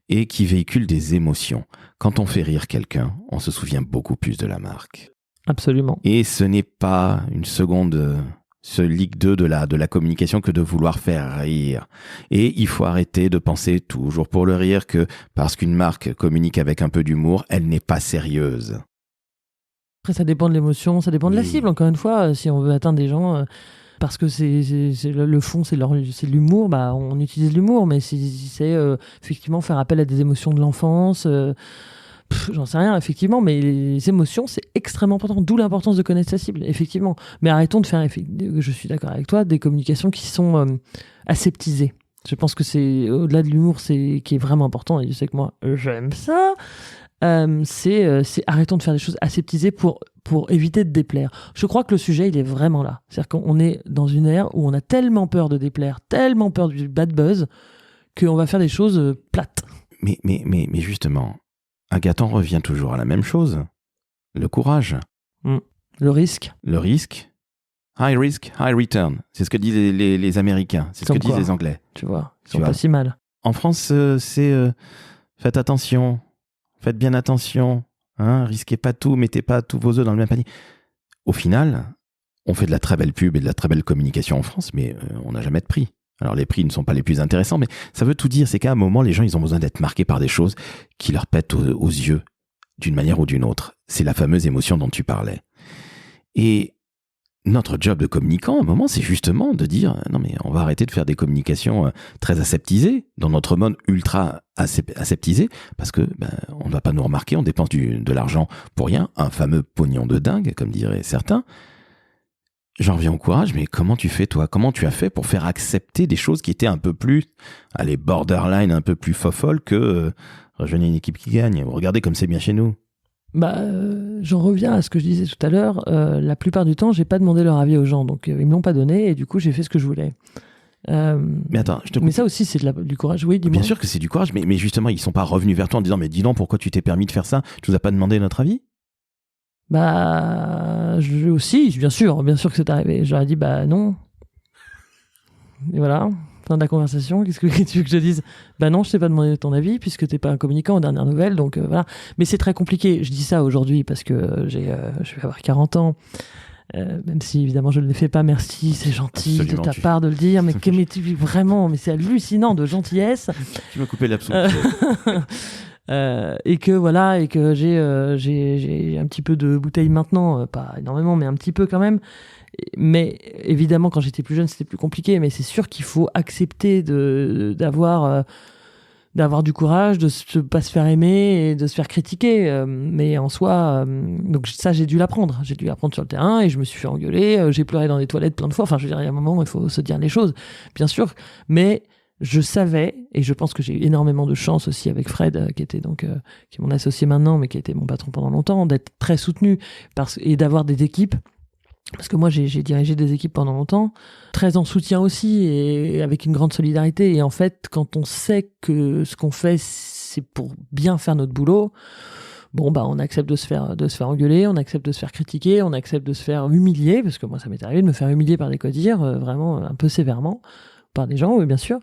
Speaker 1: et qui véhicule des émotions. Quand on fait rire quelqu'un, on se souvient beaucoup plus de la marque.
Speaker 3: Absolument.
Speaker 1: Et ce n'est pas une seconde... ce Ligue 2 de la communication que de vouloir faire rire. Et il faut arrêter de penser toujours pour le rire que parce qu'une marque communique avec un peu d'humour, elle n'est pas sérieuse.
Speaker 3: Après, ça dépend de l'émotion, ça dépend de la cible. Encore une fois, si on veut atteindre des gens, parce que c'est le fond, c'est de l'humour, on utilise l'humour. Mais si c'est effectivement faire appel à des émotions de l'enfance... j'en sais rien, effectivement, mais les émotions, c'est extrêmement important, d'où l'importance de connaître sa cible, effectivement. Mais arrêtons de faire, je suis d'accord avec toi, des communications qui sont aseptisées. Je pense que c'est, au-delà de l'humour, qui est vraiment important, et je sais que moi, j'aime ça, c'est arrêtons de faire des choses aseptisées pour éviter de déplaire. Je crois que le sujet, il est vraiment là. C'est-à-dire qu'on est dans une ère où on a tellement peur de déplaire, tellement peur du bad buzz, qu'on va faire des choses plates.
Speaker 1: Mais justement... Agathe, on revient toujours à la même chose. Le courage.
Speaker 3: Le risque.
Speaker 1: Le risque. High risk, high return. C'est ce que disent les Américains. C'est ce que disent les Anglais.
Speaker 3: Tu vois, ils sont pas si mal.
Speaker 1: En France, c'est faites attention. Faites bien attention. Risquez pas tout. Mettez pas tous vos œufs dans le même panier. Au final, on fait de la très belle pub et de la très belle communication en France, mais on n'a jamais de prix. Alors les prix ne sont pas les plus intéressants, mais ça veut tout dire, c'est qu'à un moment, les gens, ils ont besoin d'être marqués par des choses qui leur pètent aux yeux, d'une manière ou d'une autre. C'est la fameuse émotion dont tu parlais. Et notre job de communicant, à un moment, c'est justement de dire, non mais on va arrêter de faire des communications très aseptisées, dans notre monde ultra aseptisé, parce que on ne va pas nous remarquer, on dépense de l'argent pour rien, un fameux pognon de dingue, comme diraient certains. J'en reviens au courage, mais comment tu fais, toi ? Comment tu as fait pour faire accepter des choses qui étaient un peu plus, borderline, un peu plus fofolles que rejoignez une équipe qui gagne. Regardez comme c'est bien chez nous.
Speaker 3: J'en reviens à ce que je disais tout à l'heure. La plupart du temps, j'ai pas demandé leur avis aux gens, donc ils me l'ont pas donné, et du coup, j'ai fait ce que je voulais.
Speaker 1: Mais attends, je te coupe.
Speaker 3: Mais ça aussi, c'est du courage. Oui, dis-moi.
Speaker 1: Bien sûr que c'est du courage, mais justement, ils sont pas revenus vers toi en disant, mais dis donc, pourquoi tu t'es permis de faire ça ? Tu nous as pas demandé notre avis ?
Speaker 3: Je aussi, bien sûr que c'est arrivé. J'aurais dit, non. Et voilà, fin de la conversation. Qu'est-ce que tu veux que je dise ? Non, je t'ai pas demandé ton avis, puisque t'es pas un communicant aux dernières nouvelles, donc voilà. Mais c'est très compliqué. Je dis ça aujourd'hui parce que je vais avoir 40 ans. Même si évidemment je ne le fais pas, merci, c'est gentil. Absolument, de ta part de le dire, mais vraiment, mais c'est hallucinant de gentillesse.
Speaker 1: Tu m'as coupé l'absolu.
Speaker 3: Et que j'ai un petit peu de bouteille maintenant, pas énormément, mais un petit peu quand même. Mais évidemment, quand j'étais plus jeune, c'était plus compliqué. Mais c'est sûr qu'il faut accepter d'avoir du courage, de pas se faire aimer et de se faire critiquer. Mais en soi, donc ça, j'ai dû l'apprendre. J'ai dû l'apprendre sur le terrain et je me suis fait engueuler. J'ai pleuré dans des toilettes plein de fois. Enfin, je veux dire, il y a un moment où il faut se dire les choses, bien sûr. Mais je savais, et je pense que j'ai eu énormément de chance aussi avec Fred, qui est mon associé maintenant, mais qui a été mon patron pendant longtemps, d'être très soutenu et d'avoir des équipes. Parce que moi, j'ai dirigé des équipes pendant longtemps, très en soutien aussi, et avec une grande solidarité. Et en fait, quand on sait que ce qu'on fait, c'est pour bien faire notre boulot, on accepte de se faire engueuler, on accepte de se faire critiquer, on accepte de se faire humilier, parce que moi, ça m'est arrivé de me faire humilier par des codires, vraiment un peu sévèrement, par des gens, oui, bien sûr.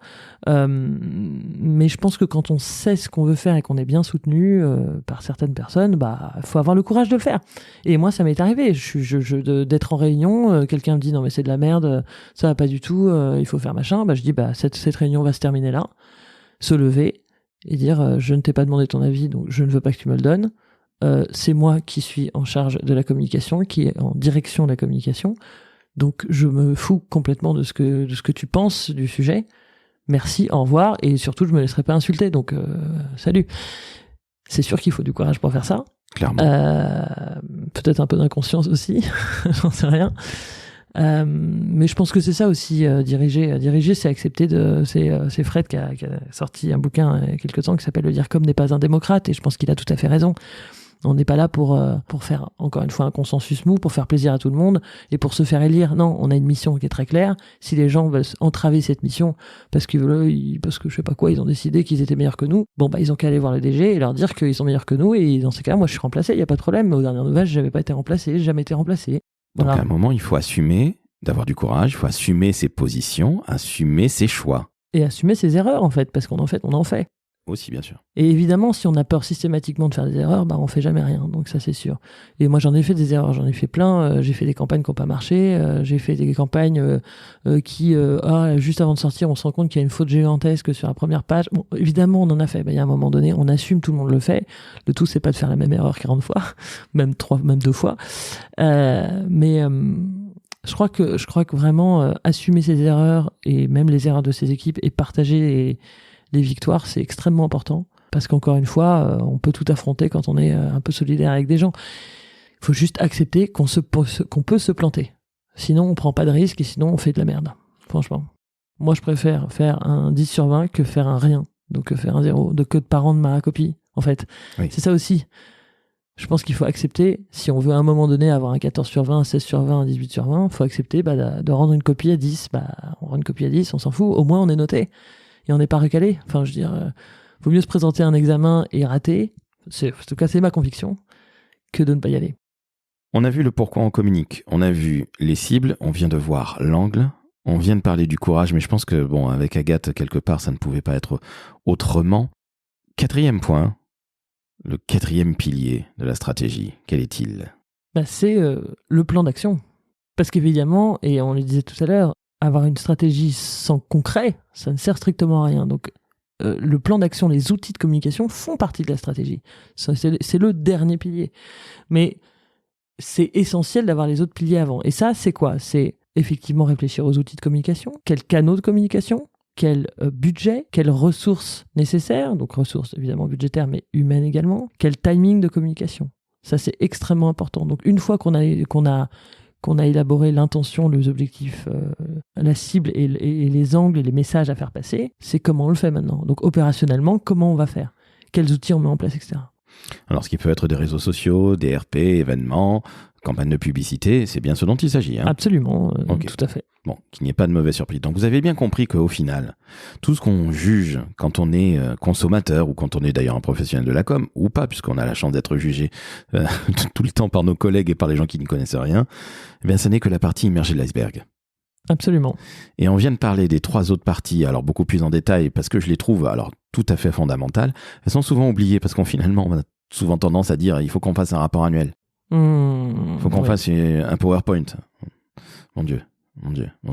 Speaker 3: Mais je pense que quand on sait ce qu'on veut faire et qu'on est bien soutenu par certaines personnes, faut avoir le courage de le faire. Et moi, ça m'est arrivé. D'être en réunion, quelqu'un me dit non mais c'est de la merde, ça va pas du tout, il faut faire machin. Je dis cette réunion va se terminer là. Se lever et dire je ne t'ai pas demandé ton avis, donc je ne veux pas que tu me le donnes. C'est moi qui suis en charge de la communication, qui est en direction de la communication. Donc je me fous complètement de ce que tu penses du sujet. Merci, au revoir, et surtout je me laisserai pas insulter. Donc salut. C'est sûr qu'il faut du courage pour faire ça.
Speaker 1: Clairement.
Speaker 3: Peut-être un peu d'inconscience aussi, j'en sais rien. Mais je pense que c'est ça aussi, diriger. Diriger, c'est accepter c'est Fred qui a sorti un bouquin il y a quelque temps qui s'appelle Le DIRCOM n'est pas un démocrate, et je pense qu'il a tout à fait raison. On n'est pas là pour faire, encore une fois, un consensus mou, pour faire plaisir à tout le monde et pour se faire élire. Non, on a une mission qui est très claire. Si les gens veulent entraver cette mission parce que je sais pas quoi, ils ont décidé qu'ils étaient meilleurs que nous, bon, bah, ils ont qu'à aller voir le DG et leur dire qu'ils sont meilleurs que nous, et dans ces cas-là, moi, je suis remplacé, il n'y a pas de problème. Mais aux dernières nouvelles, j'avais pas été remplacé, j'ai jamais été remplacé. Voilà.
Speaker 1: Donc à un moment, il faut assumer d'avoir du courage, il faut assumer ses positions, assumer ses choix.
Speaker 3: Et assumer ses erreurs, en fait, parce qu'on en fait.
Speaker 1: Aussi, bien sûr.
Speaker 3: Et évidemment, si on a peur systématiquement de faire des erreurs, bah on fait jamais rien. Donc ça, c'est sûr. Et moi, j'en ai fait des erreurs, j'en ai fait plein. J'ai fait des campagnes qui n'ont pas marché. J'ai fait des campagnes qui, juste avant de sortir, on se rend compte qu'il y a une faute gigantesque sur la première page. Bon, évidemment, on en a fait. Il y a un moment donné, on assume, tout le monde le fait. Le tout, c'est pas de faire la même erreur 40 fois, même 2 fois. Mais je crois que vraiment assumer ses erreurs, et même les erreurs de ses équipes, et partager les victoires, c'est extrêmement important, parce qu'encore une fois, on peut tout affronter quand on est un peu solidaire avec des gens. Il faut juste accepter qu'on peut se planter. Sinon, on prend pas de risque, et sinon, on fait de la merde. Franchement. Moi, je préfère faire un 10 sur 20 que faire un rien. Donc, que faire un 0, que de pas rendre ma copie, en fait.
Speaker 1: Oui.
Speaker 3: C'est ça aussi. Je pense qu'il faut accepter, si on veut à un moment donné avoir un 14 sur 20, un 16 sur 20, un 18 sur 20, il faut accepter de rendre une copie à 10. On rend une copie à 10, on s'en fout. Au moins, on est noté. Et on n'est pas recalé. Enfin, je veux dire, vaut mieux se présenter à un examen et rater, en tout cas c'est ma conviction, que de ne pas y aller.
Speaker 1: On a vu le pourquoi on communique, on a vu les cibles, on vient de voir l'angle, on vient de parler du courage, mais je pense que, bon, avec Agathe, quelque part, ça ne pouvait pas être autrement. 4e point, le 4e pilier de la stratégie, quel est-il ?
Speaker 3: C'est le plan d'action. Parce qu'évidemment, et on le disait tout à l'heure, avoir une stratégie sans concret, ça ne sert strictement à rien. Donc, le plan d'action, les outils de communication font partie de la stratégie. C'est le dernier pilier. Mais c'est essentiel d'avoir les autres piliers avant. Et ça, c'est quoi ? C'est effectivement réfléchir aux outils de communication, quels canaux de communication, quel budget, quelles ressources nécessaires, donc ressources évidemment budgétaires, mais humaines également, quel timing de communication. Ça, c'est extrêmement important. Donc, une fois qu'on a élaboré l'intention, les objectifs, la cible et les angles et les messages à faire passer, c'est comment on le fait maintenant. Donc opérationnellement, comment on va faire ? Quels outils on met en place, etc.
Speaker 1: Alors, ce qui peut être des réseaux sociaux, des RP, événements, campagnes de publicité, c'est bien ce dont il s'agit. Hein.
Speaker 3: Absolument,
Speaker 1: Okay.
Speaker 3: tout à fait.
Speaker 1: Bon, qu'il n'y ait pas de mauvaise surprise. Donc, vous avez bien compris qu'au final, tout ce qu'on juge quand on est consommateur, ou quand on est d'ailleurs un professionnel de la com, ou pas, puisqu'on a la chance d'être jugé tout le temps par nos collègues et par les gens qui n'y connaissent rien, eh bien, ce n'est que la partie immergée de l'iceberg.
Speaker 3: Absolument.
Speaker 1: Et on vient de parler des 3 autres parties, alors beaucoup plus en détail, parce que je les trouve alors tout à fait fondamentales. Elles sont souvent oubliées, parce qu'on finalement, on a souvent tendance à dire il faut qu'on fasse un rapport annuel. Il faut qu'on fasse un PowerPoint. Mon Dieu.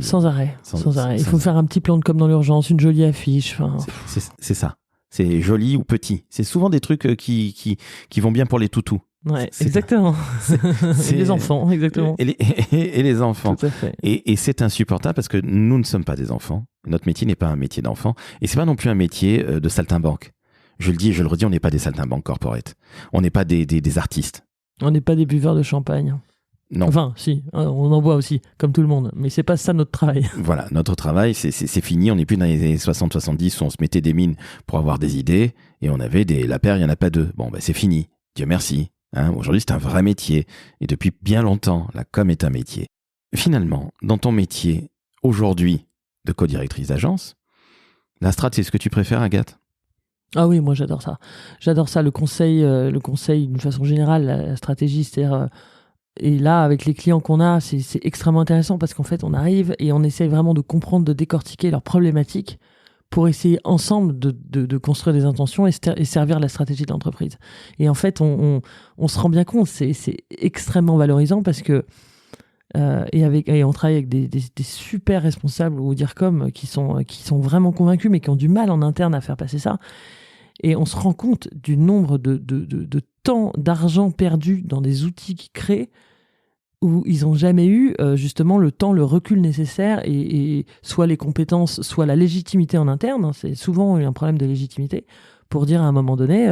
Speaker 3: Sans arrêt. Il faut faire un petit plan de com dans l'urgence, une jolie affiche.
Speaker 1: C'est ça. C'est joli ou petit. C'est souvent des trucs qui vont bien pour les toutous.
Speaker 3: Ouais, exactement. C'est les enfants, exactement.
Speaker 1: Et les enfants.
Speaker 3: Tout à fait.
Speaker 1: Et c'est insupportable parce que nous ne sommes pas des enfants. Notre métier n'est pas un métier d'enfant. Et c'est pas non plus un métier de saltimbanque. Je le dis et je le redis, on n'est pas des saltimbanques corporate. On n'est pas des artistes. On
Speaker 3: n'est pas des buveurs de champagne.
Speaker 1: Non.
Speaker 3: Enfin, si, on en boit aussi, comme tout le monde. Mais c'est pas ça notre travail.
Speaker 1: Voilà, notre travail, c'est fini. On n'est plus dans les années 60-70 où on se mettait des mines pour avoir des idées et on avait la paire, il n'y en a pas 2. Bon, c'est fini. Dieu merci. Hein, aujourd'hui, c'est un vrai métier. Et depuis bien longtemps, la com est un métier. Finalement, dans ton métier, aujourd'hui, de co-directrice d'agence, la strat, c'est ce que tu préfères, Agathe ?
Speaker 3: Ah oui, moi j'adore ça. J'adore ça, le conseil d'une façon générale, la stratégie, c'est-à-dire... Et là, avec les clients qu'on a, c'est extrêmement intéressant parce qu'en fait, on arrive et on essaye vraiment de comprendre, de décortiquer leurs problématiques pour essayer ensemble de construire des intentions et servir la stratégie de l'entreprise. Et en fait, on se rend bien compte, c'est extrêmement valorisant parce que et on travaille avec des super responsables ou DIRCOM qui sont vraiment convaincus mais qui ont du mal en interne à faire passer ça. Et on se rend compte du nombre de temps, d'argent perdu dans des outils qu'ils créent où ils n'ont jamais eu justement le temps, le recul nécessaire et soit les compétences, soit la légitimité en interne, hein, c'est souvent un problème de légitimité, pour dire à un moment donné,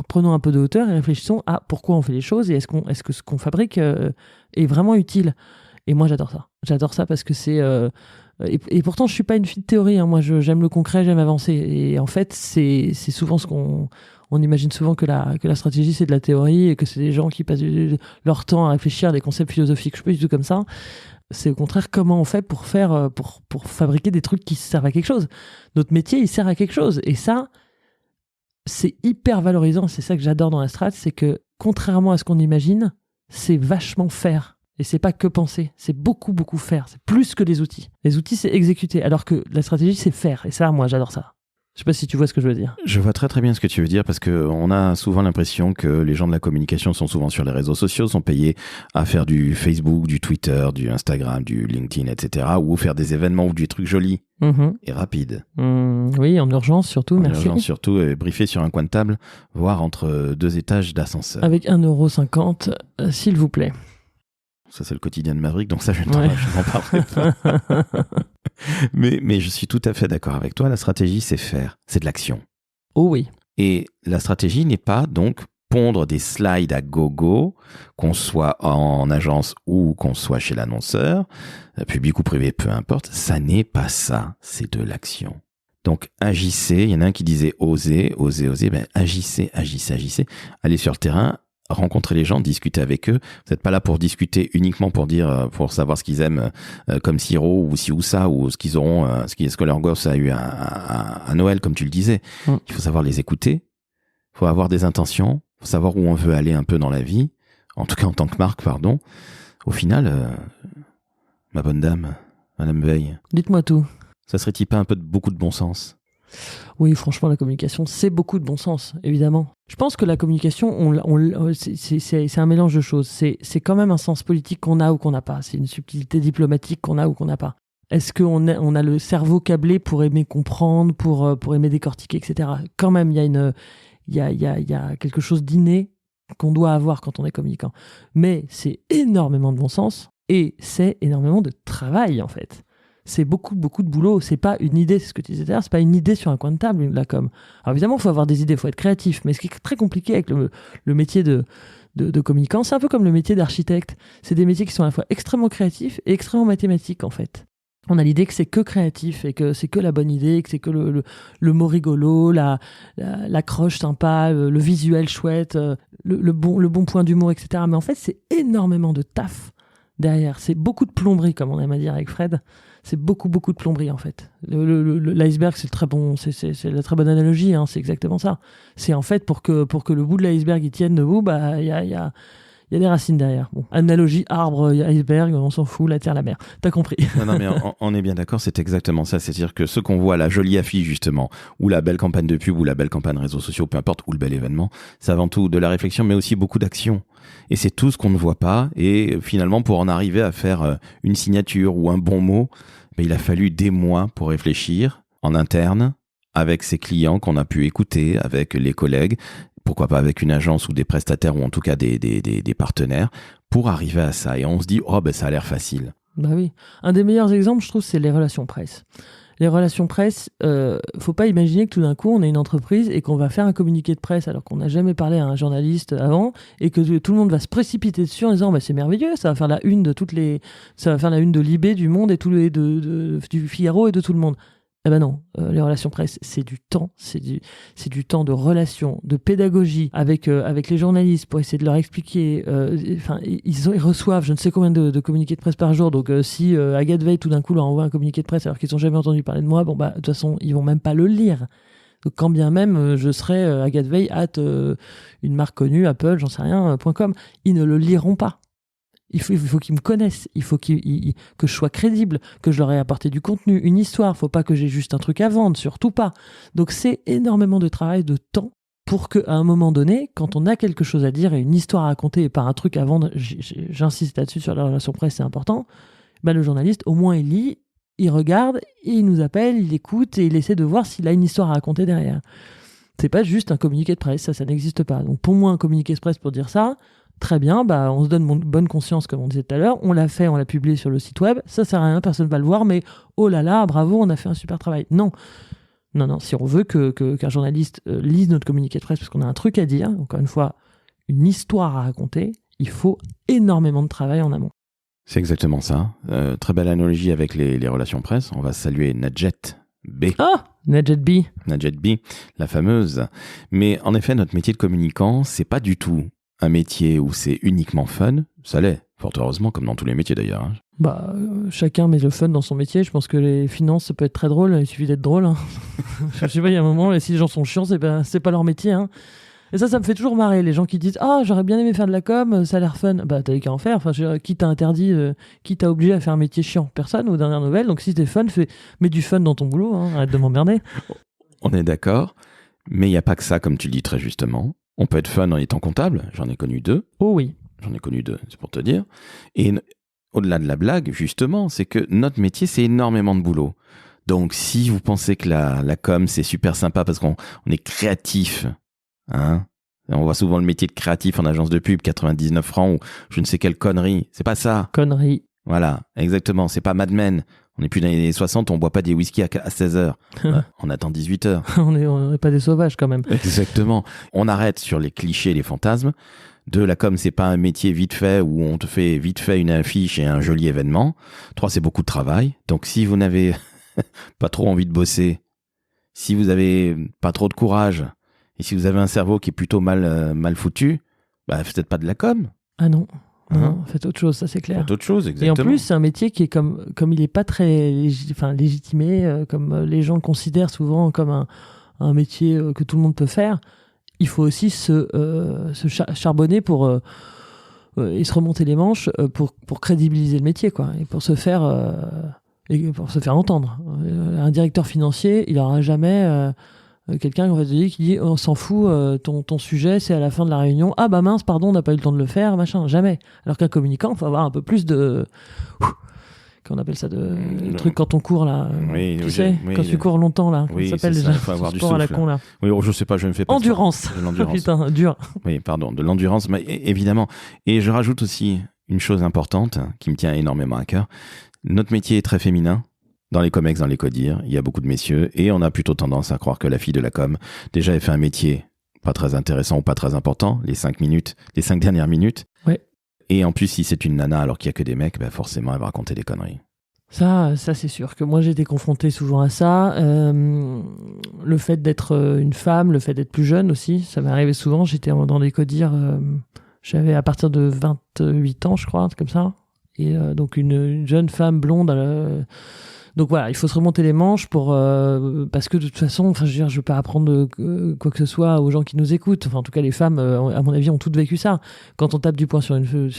Speaker 3: prenons un peu de hauteur et réfléchissons à pourquoi on fait les choses et est-ce que ce qu'on fabrique est vraiment utile. Et moi j'adore ça. J'adore ça parce que c'est... et pourtant je suis pas une fille de théorie, hein. Moi j'aime le concret, j'aime avancer. Et en fait c'est souvent ce qu'on... On imagine souvent que la stratégie, c'est de la théorie et que c'est des gens qui passent leur temps à réfléchir à des concepts philosophiques. Je suis pas du tout comme ça. C'est au contraire comment on fait pour fabriquer des trucs qui servent à quelque chose. Notre métier, il sert à quelque chose. Et ça, c'est hyper valorisant. C'est ça que j'adore dans la strat, c'est que contrairement à ce qu'on imagine, c'est vachement faire. Et c'est pas que penser, c'est beaucoup, beaucoup faire. C'est plus que les outils. Les outils, c'est exécuter. Alors que la stratégie, c'est faire. Et ça, moi, j'adore ça. Je sais pas si tu vois ce que je veux dire.
Speaker 1: Je vois très très bien ce que tu veux dire parce qu'on a souvent l'impression que les gens de la communication sont souvent sur les réseaux sociaux, sont payés à faire du Facebook, du Twitter, du Instagram, du LinkedIn, etc. ou faire des événements ou des trucs jolis et rapides.
Speaker 3: Oui, en urgence surtout, merci.
Speaker 1: En urgence surtout, briefé sur un coin de table, voire entre 2 étages d'ascenseur.
Speaker 3: Avec 1,50 €, s'il vous plaît.
Speaker 1: Ça, c'est le quotidien de Maverick, donc ça, je n'en parlerai pas. mais je suis tout à fait d'accord avec toi. La stratégie, c'est faire. C'est de l'action.
Speaker 3: Oh oui.
Speaker 1: Et la stratégie n'est pas donc pondre des slides à gogo, qu'on soit en agence ou qu'on soit chez l'annonceur, public ou privé, peu importe. Ça n'est pas ça. C'est de l'action. Donc, agissez. Il y en a un qui disait oser. Ben, agissez. Allez sur le terrain. Rencontrer les gens, discuter avec eux. Vous n'êtes pas là pour discuter uniquement pour pour savoir ce qu'ils aiment comme sirop ou ci ou ça ou ce qu'ils auront, ce que leur gosse a eu à Noël, comme tu le disais. Il faut savoir les écouter. Il faut avoir des intentions. Il faut savoir où on veut aller un peu dans la vie. En tout cas, en tant que marque, pardon. Au final, ma bonne dame, Madame Veil.
Speaker 3: Dites-moi tout.
Speaker 1: Ça serait-il pas un peu beaucoup de bon sens?
Speaker 3: Oui, franchement, la communication, c'est beaucoup de bon sens, évidemment. Je pense que la communication, c'est un mélange de choses. C'est quand même un sens politique qu'on a ou qu'on n'a pas. C'est une subtilité diplomatique qu'on a ou qu'on n'a pas. Est-ce qu'on a le cerveau câblé pour aimer comprendre, pour aimer décortiquer, etc. Quand même, il y a quelque chose d'inné qu'on doit avoir quand on est communicant. Mais c'est énormément de bon sens et c'est énormément de travail, en fait. C'est beaucoup, beaucoup de boulot. C'est pas une idée, c'est ce que tu disais tout à l'heure, c'est pas une idée sur un coin de table, la com. Alors évidemment, il faut avoir des idées, il faut être créatif. Mais ce qui est très compliqué avec le métier de communicant, c'est un peu comme le métier d'architecte. C'est des métiers qui sont à la fois extrêmement créatifs et extrêmement mathématiques, en fait. On a l'idée que c'est que créatif et que c'est que la bonne idée, que c'est que le mot rigolo, l'accroche sympa, le visuel chouette, le bon point d'humour, etc. Mais en fait, c'est énormément de taf derrière. C'est beaucoup de plomberie, comme on aime à dire avec Fred. C'est beaucoup, beaucoup de plomberie, en fait. L'iceberg, c'est la très bonne analogie, hein, c'est exactement ça. C'est en fait, pour que le bout de l'iceberg il tienne debout, il y a des racines derrière. Bon, analogie, arbre, iceberg, on s'en fout, la terre, la mer. T'as compris.
Speaker 1: Non, mais on est bien d'accord, c'est exactement ça. C'est-à-dire que ce qu'on voit, la jolie affiche, justement, ou la belle campagne de pub, ou la belle campagne réseaux sociaux, peu importe, ou le bel événement, c'est avant tout de la réflexion, mais aussi beaucoup d'action. Et c'est tout ce qu'on ne voit pas. Et finalement, pour en arriver à faire une signature ou un bon mot, il a fallu des mois pour réfléchir en interne, avec ses clients qu'on a pu écouter, avec les collègues, pourquoi pas avec une agence ou des prestataires ou en tout cas des partenaires, pour arriver à ça. Et on se dit, ça a l'air facile.
Speaker 3: Bah oui. Un des meilleurs exemples, je trouve, c'est les relations presse. Les relations presse, faut pas imaginer que tout d'un coup, on est une entreprise et qu'on va faire un communiqué de presse alors qu'on n'a jamais parlé à un journaliste avant et que tout le monde va se précipiter dessus en disant c'est merveilleux, ça va faire la une de Libé, du Monde et du Figaro et de tout le monde. Eh ben non, les relations presse, c'est du temps, c'est du temps de relation, de pédagogie avec les journalistes pour essayer de leur expliquer. Ils reçoivent je ne sais combien de communiqués de presse par jour, donc si Agathe Veil tout d'un coup leur envoie un communiqué de presse alors qu'ils n'ont jamais entendu parler de moi, de toute façon ils vont même pas le lire. Donc quand bien même je serais Agathe Veil une marque connue, Apple, j'en sais rien, .com, ils ne le liront pas. Il faut qu'ils me connaissent, il faut que je sois crédible, que je leur ai apporté du contenu, une histoire. Faut pas que j'ai juste un truc à vendre, surtout pas. Donc c'est énormément de travail, de temps, pour qu'à un moment donné, quand on a quelque chose à dire et une histoire à raconter et pas un truc à vendre, j'insiste là-dessus sur la relation presse, c'est important, le journaliste, au moins il lit, il regarde, et il nous appelle, il écoute et il essaie de voir s'il a une histoire à raconter derrière. C'est pas juste un communiqué de presse, ça n'existe pas. Donc pour moi, un communiqué de presse pour dire ça, Très bien, on se donne bonne conscience, comme on disait tout à l'heure. On l'a fait, on l'a publié sur le site web. Ça sert à rien, personne ne va le voir, mais oh là là, bravo, on a fait un super travail. Non. Si on veut qu'un journaliste lise notre communiqué de presse parce qu'on a un truc à dire, encore une fois, une histoire à raconter, il faut énormément de travail en amont.
Speaker 1: C'est exactement ça. Très belle analogie avec les relations presse. On va saluer Nadjet B.
Speaker 3: Ah, Nadjet B.
Speaker 1: Nadjet B, la fameuse. Mais en effet, notre métier de communicant, c'est pas du tout un métier où c'est uniquement fun. Ça l'est, fort heureusement, comme dans tous les métiers d'ailleurs.
Speaker 3: Chacun met le fun dans son métier. Je pense que les finances, ça peut être très drôle. Il suffit d'être drôle. Hein. Je sais pas, il y a un moment, si les gens sont chiants, c'est pas leur métier. Hein. Et ça me fait toujours marrer. Les gens qui disent « Ah, j'aurais bien aimé faire de la com, ça a l'air fun. » T'avais qu'à en faire. Enfin, qui t'a interdit, qui t'a obligé à faire un métier chiant? Personne, aux dernières nouvelles. Donc si t'es fun, mets du fun dans ton boulot. Hein. Arrête de m'emmerder.
Speaker 1: On est d'accord. Mais il n'y a pas que ça, comme tu le dis très justement. On peut être fun en étant comptable. J'en ai connu 2.
Speaker 3: Oh oui.
Speaker 1: J'en ai connu 2, c'est pour te dire. Et au-delà de la blague, justement, c'est que notre métier, c'est énormément de boulot. Donc, si vous pensez que la com, c'est super sympa parce qu'on est créatif, hein, on voit souvent le métier de créatif en agence de pub, 99 francs ou je ne sais quelle connerie. C'est pas ça.
Speaker 3: Connerie.
Speaker 1: Voilà, exactement. C'est pas Mad Men. On n'est plus dans les années 60, on boit pas des whisky à 16h. On attend 18h.
Speaker 3: On n'est pas des sauvages quand même.
Speaker 1: Exactement. On arrête sur les clichés, les fantasmes. La com, c'est pas un métier vite fait où on te fait vite fait une affiche et un joli événement. 3, c'est beaucoup de travail. Donc si vous n'avez pas trop envie de bosser, si vous avez pas trop de courage, et si vous avez un cerveau qui est plutôt mal foutu, faites pas de la com.
Speaker 3: Ah non. Non, faites autre chose, ça c'est clair.
Speaker 1: Faites autre chose, exactement.
Speaker 3: Et en plus, c'est un métier qui est comme il est pas très légitimé, comme les gens le considèrent souvent comme un métier que tout le monde peut faire. Il faut aussi se charbonner et se remonter les manches pour crédibiliser le métier, quoi, et pour se faire entendre. Un directeur financier, il n'aura jamais quelqu'un qui dit on s'en fout, ton sujet c'est à la fin de la réunion. Ah mince, pardon, on n'a pas eu le temps de le faire, machin, jamais. Alors qu'un communicant, il faut avoir un peu plus de... Qu'on appelle ça le truc quand on court là, tu sais, quand tu cours longtemps là,
Speaker 1: oui,
Speaker 3: ça s'appelle déjà
Speaker 1: avoir
Speaker 3: sport à la con là.
Speaker 1: Oui, je sais pas, je ne fais pas
Speaker 3: endurance.
Speaker 1: De l'endurance.
Speaker 3: Putain, dur.
Speaker 1: Oui, pardon, de l'endurance, mais évidemment. Et je rajoute aussi une chose importante qui me tient énormément à cœur. Notre métier est très féminin. Dans les comex, dans les codires, il y a beaucoup de messieurs et on a plutôt tendance à croire que la fille de la com, déjà, elle fait un métier pas très intéressant ou pas très important, les 5 dernières minutes.
Speaker 3: Ouais.
Speaker 1: Et en plus, si c'est une nana alors qu'il n'y a que des mecs, forcément, elle va raconter des conneries.
Speaker 3: Ça c'est sûr que moi j'ai été confrontée souvent à ça. Le fait d'être une femme, le fait d'être plus jeune aussi, ça m'est arrivé souvent. J'étais dans des codires, j'avais à partir de 28 ans, je crois, comme ça. Et donc une jeune femme blonde. Donc voilà, il faut se remonter les manches parce que de toute façon, je veux pas apprendre quoi que ce soit aux gens qui nous écoutent. Enfin, en tout cas, les femmes, à mon avis, ont toutes vécu ça. Quand on tape du poing sur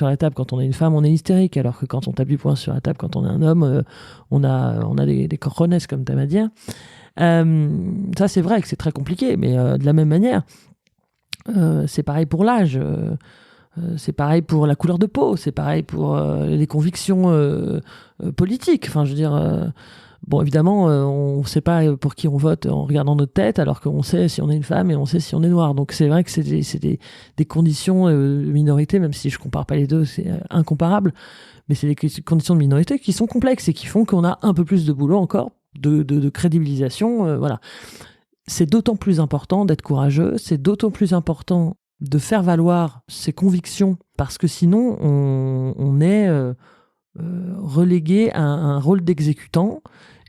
Speaker 3: la table, quand on est une femme, on est hystérique. Alors que quand on tape du poing sur la table, quand on est un homme, on a des cojones, comme t'aimes à dire. Ça, c'est vrai que c'est très compliqué, mais de la même manière, c'est pareil pour l'âge. C'est pareil pour la couleur de peau, c'est pareil pour les convictions politiques. Enfin, je veux dire, bon, évidemment, on ne sait pas pour qui on vote en regardant notre tête, alors qu'on sait si on est une femme et on sait si on est noir. Donc, c'est vrai que c'est des conditions de minorité, même si je ne compare pas les deux, c'est incomparable. Mais c'est des conditions de minorité qui sont complexes et qui font qu'on a un peu plus de boulot encore, de crédibilisation. Voilà. C'est d'autant plus important d'être courageux, c'est d'autant plus important de faire valoir ses convictions, parce que sinon on est relégué à un rôle d'exécutant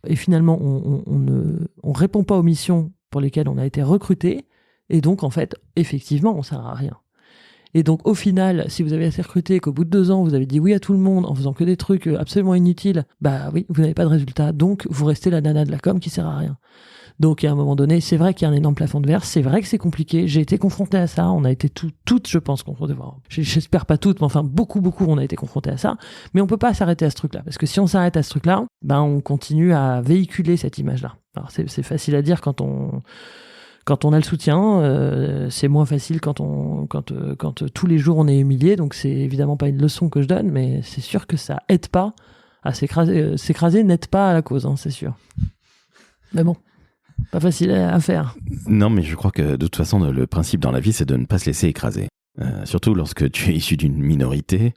Speaker 3: et finalement on répond pas aux missions pour lesquelles on a été recruté, et donc en fait effectivement on sert à rien. Et donc au final, si vous avez été recruté et qu'au bout de 2 ans vous avez dit oui à tout le monde en faisant que des trucs absolument inutiles, oui, vous n'avez pas de résultat, donc vous restez la nana de la com qui sert à rien. Donc, à un moment donné, c'est vrai qu'il y a un énorme plafond de verre. C'est vrai que c'est compliqué. J'ai été confronté à ça. On a été toutes, je pense, confrontés. J'espère pas toutes, mais enfin, beaucoup, on a été confrontés à ça. Mais on peut pas s'arrêter à ce truc-là. Parce que si on s'arrête à ce truc-là, on continue à véhiculer cette image-là. Alors, c'est facile à dire quand on a le soutien. C'est moins facile quand tous les jours on est humilié. Donc, c'est évidemment pas une leçon que je donne, mais c'est sûr que ça aide pas à s'écraser. S'écraser n'aide pas à la cause, hein, c'est sûr. Mais bon. Pas facile à faire.
Speaker 1: Non, mais je crois que de toute façon, le principe dans la vie, c'est de ne pas se laisser écraser. Surtout lorsque tu es issu d'une minorité,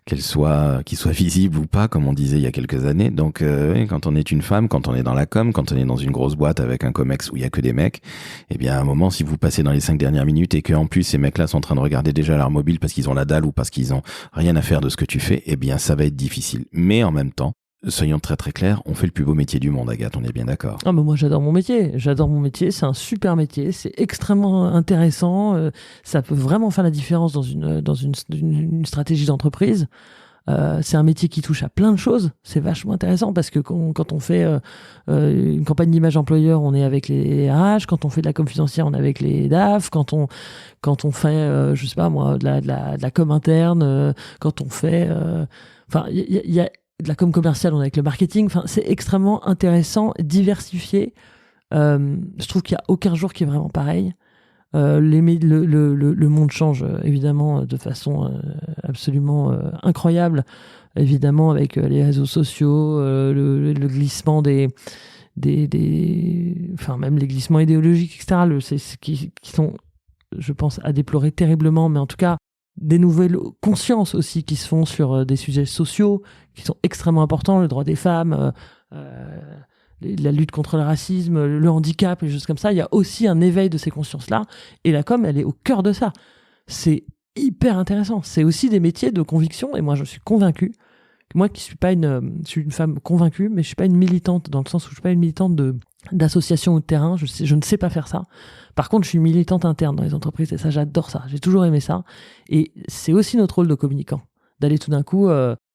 Speaker 1: qu'il soit visible ou pas, comme on disait il y a quelques années. Donc, oui, quand on est une femme, quand on est dans la com, quand on est dans une grosse boîte avec un comex où il y a que des mecs, eh bien, à un moment, si vous passez dans les 5 dernières minutes et qu'en plus, ces mecs-là sont en train de regarder déjà leur mobile parce qu'ils ont la dalle ou parce qu'ils ont rien à faire de ce que tu fais, eh bien, ça va être difficile. Mais en même temps, soyons très très clairs, on fait le plus beau métier du monde, Agathe, on est bien d'accord.
Speaker 3: Ah, mais moi j'adore mon métier, c'est un super métier, c'est extrêmement intéressant, ça peut vraiment faire la différence dans une stratégie d'entreprise. C'est un métier qui touche à plein de choses, c'est vachement intéressant parce que quand on fait une campagne d'image employeur, on est avec les RH, quand on fait de la com financière, on est avec les DAF, quand on fait, je sais pas moi, de la com interne, quand on fait... Enfin, il y a de la com commerciale, on est avec le marketing. Enfin, c'est extrêmement intéressant, diversifié. Je trouve qu'il n'y a aucun jour qui est vraiment pareil. Le monde change évidemment de façon absolument incroyable. Évidemment, avec les réseaux sociaux, le glissement enfin même les glissements idéologiques, etc. Qui sont, je pense, à déplorer terriblement, mais en tout cas, des nouvelles consciences aussi qui se font sur des sujets sociaux qui sont extrêmement importants, le droit des femmes, la lutte contre le racisme, le handicap, les choses comme ça. Il y a aussi un éveil de ces consciences-là, et la com, elle est au cœur de ça. C'est hyper intéressant. C'est aussi des métiers de conviction, et moi je suis convaincue, moi qui suis pas je suis une femme convaincue, mais je suis pas une militante, dans le sens où je suis pas une militante d'association ou de terrain, je ne sais pas faire ça. Par contre, je suis militante interne dans les entreprises, et ça, j'adore ça. J'ai toujours aimé ça. Et c'est aussi notre rôle de communicant, d'aller tout d'un coup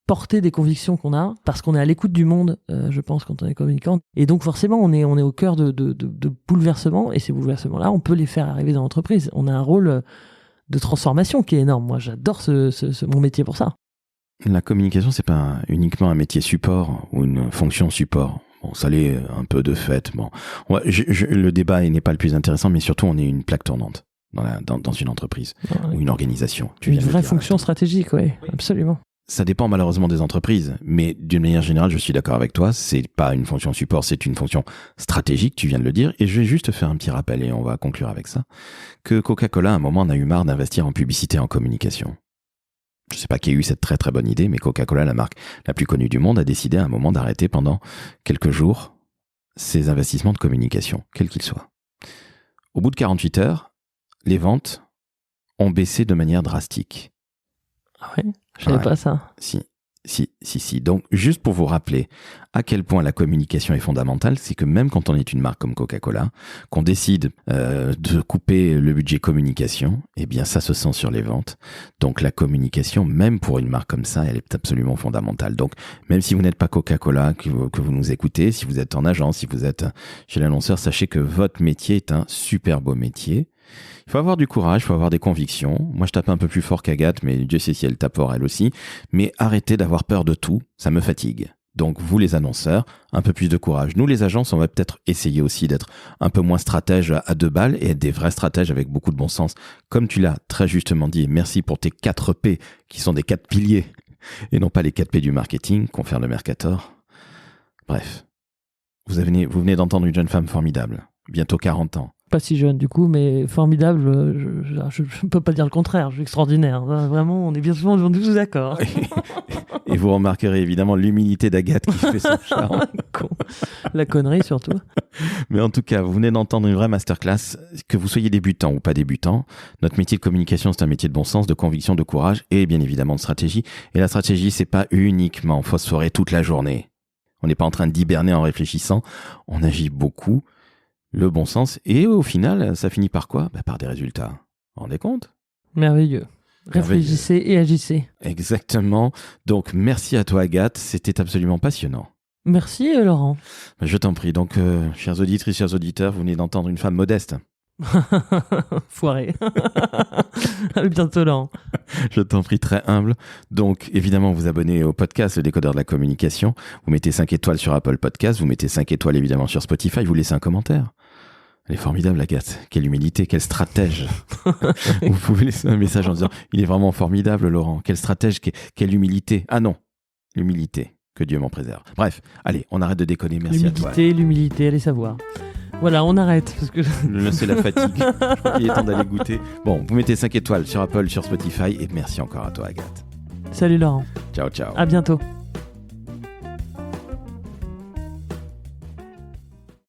Speaker 3: porter des convictions qu'on a, parce qu'on est à l'écoute du monde, je pense, quand on est communicant. Et donc, forcément, on est au cœur de bouleversements, et ces bouleversements-là, on peut les faire arriver dans l'entreprise. On a un rôle de transformation qui est énorme. Moi, j'adore mon métier pour ça.
Speaker 1: La communication, c'est pas uniquement un métier support ou une fonction support. Bon, ça l'est un peu de fait. Bon, le débat n'est pas le plus intéressant, mais surtout, on est une plaque tournante dans une entreprise ou une organisation.
Speaker 3: Une vraie fonction stratégique, oui, absolument.
Speaker 1: Ça dépend malheureusement des entreprises, mais d'une manière générale, je suis d'accord avec toi, c'est pas une fonction support, c'est une fonction stratégique, tu viens de le dire, et je vais juste faire un petit rappel, et on va conclure avec ça, que Coca-Cola, à un moment, en a eu marre d'investir en publicité et en communication. Je sais pas qui a eu cette très très bonne idée, mais Coca-Cola, la marque la plus connue du monde, a décidé à un moment d'arrêter pendant quelques jours ses investissements de communication, quels qu'ils soient. Au bout de 48 heures, les ventes ont baissé de manière drastique.
Speaker 3: Ah ouais, je savais pas ça.
Speaker 1: Si. Donc, juste pour vous rappeler à quel point la communication est fondamentale, c'est que même quand on est une marque comme Coca-Cola, qu'on décide de couper le budget communication, eh bien, ça se sent sur les ventes. Donc, la communication, même pour une marque comme ça, elle est absolument fondamentale. Donc, même si vous n'êtes pas Coca-Cola, que vous nous écoutez, si vous êtes en agence, si vous êtes chez l'annonceur, sachez que votre métier est un super beau métier. Il faut avoir du courage, il faut avoir des convictions. Moi, je tape un peu plus fort qu'Agathe, mais Dieu sait si elle tape fort elle aussi. Mais arrêtez d'avoir peur de tout, ça me fatigue. Donc, vous les annonceurs, un peu plus de courage. Nous, les agences, on va peut-être essayer aussi d'être un peu moins stratèges à 2 balles et être des vrais stratèges avec beaucoup de bon sens. Comme tu l'as très justement dit, merci pour tes 4 P, qui sont des 4 piliers, et non pas les 4 P du marketing, confère le Mercator. Bref, vous venez d'entendre une jeune femme formidable, bientôt 40 ans.
Speaker 3: Pas si jeune du coup, mais formidable, je ne peux pas dire le contraire, je suis extraordinaire. Vraiment, on est bien souvent tous d'accord.
Speaker 1: Et vous remarquerez évidemment l'humilité d'Agathe qui fait son charme.
Speaker 3: La connerie surtout.
Speaker 1: Mais en tout cas, vous venez d'entendre une vraie masterclass, que vous soyez débutant ou pas débutant. Notre métier de communication, c'est un métier de bon sens, de conviction, de courage et bien évidemment de stratégie. Et la stratégie, c'est pas uniquement phosphorer toute la journée. On n'est pas en train d'hiberner en réfléchissant, on agit beaucoup. Le bon sens, et au final, ça finit par quoi ? Par des résultats. Vous vous rendez compte ?
Speaker 3: Merveilleux. Réfléchissez et agissez.
Speaker 1: Exactement. Donc, merci à toi, Agathe. C'était absolument passionnant.
Speaker 3: Merci, Laurent.
Speaker 1: Je t'en prie. Donc, chères auditrices, chers auditeurs, vous venez d'entendre une femme modeste.
Speaker 3: Foiré. À bientôt, Laurent.
Speaker 1: Je t'en prie, très humble. Donc, évidemment, vous abonnez au podcast Le Décodeur de la Communication. Vous mettez 5 étoiles sur Apple Podcast. Vous mettez 5 étoiles, évidemment, sur Spotify. Vous laissez un commentaire. Elle est formidable, Agathe. Quelle humilité, quel stratège. Vous pouvez laisser un message en disant « Il est vraiment formidable, Laurent. Quel stratège, quelle humilité. » Ah non, l'humilité. Que Dieu m'en préserve. Bref, allez, on arrête de déconner. Merci à toi.
Speaker 3: L'humilité, allez savoir. Voilà, on arrête. Parce que...
Speaker 1: Là, c'est la fatigue. Je crois qu'il est temps d'aller goûter. Bon, vous mettez 5 étoiles sur Apple, sur Spotify. Et merci encore à toi, Agathe.
Speaker 3: Salut Laurent.
Speaker 1: Ciao, ciao.
Speaker 3: À bientôt.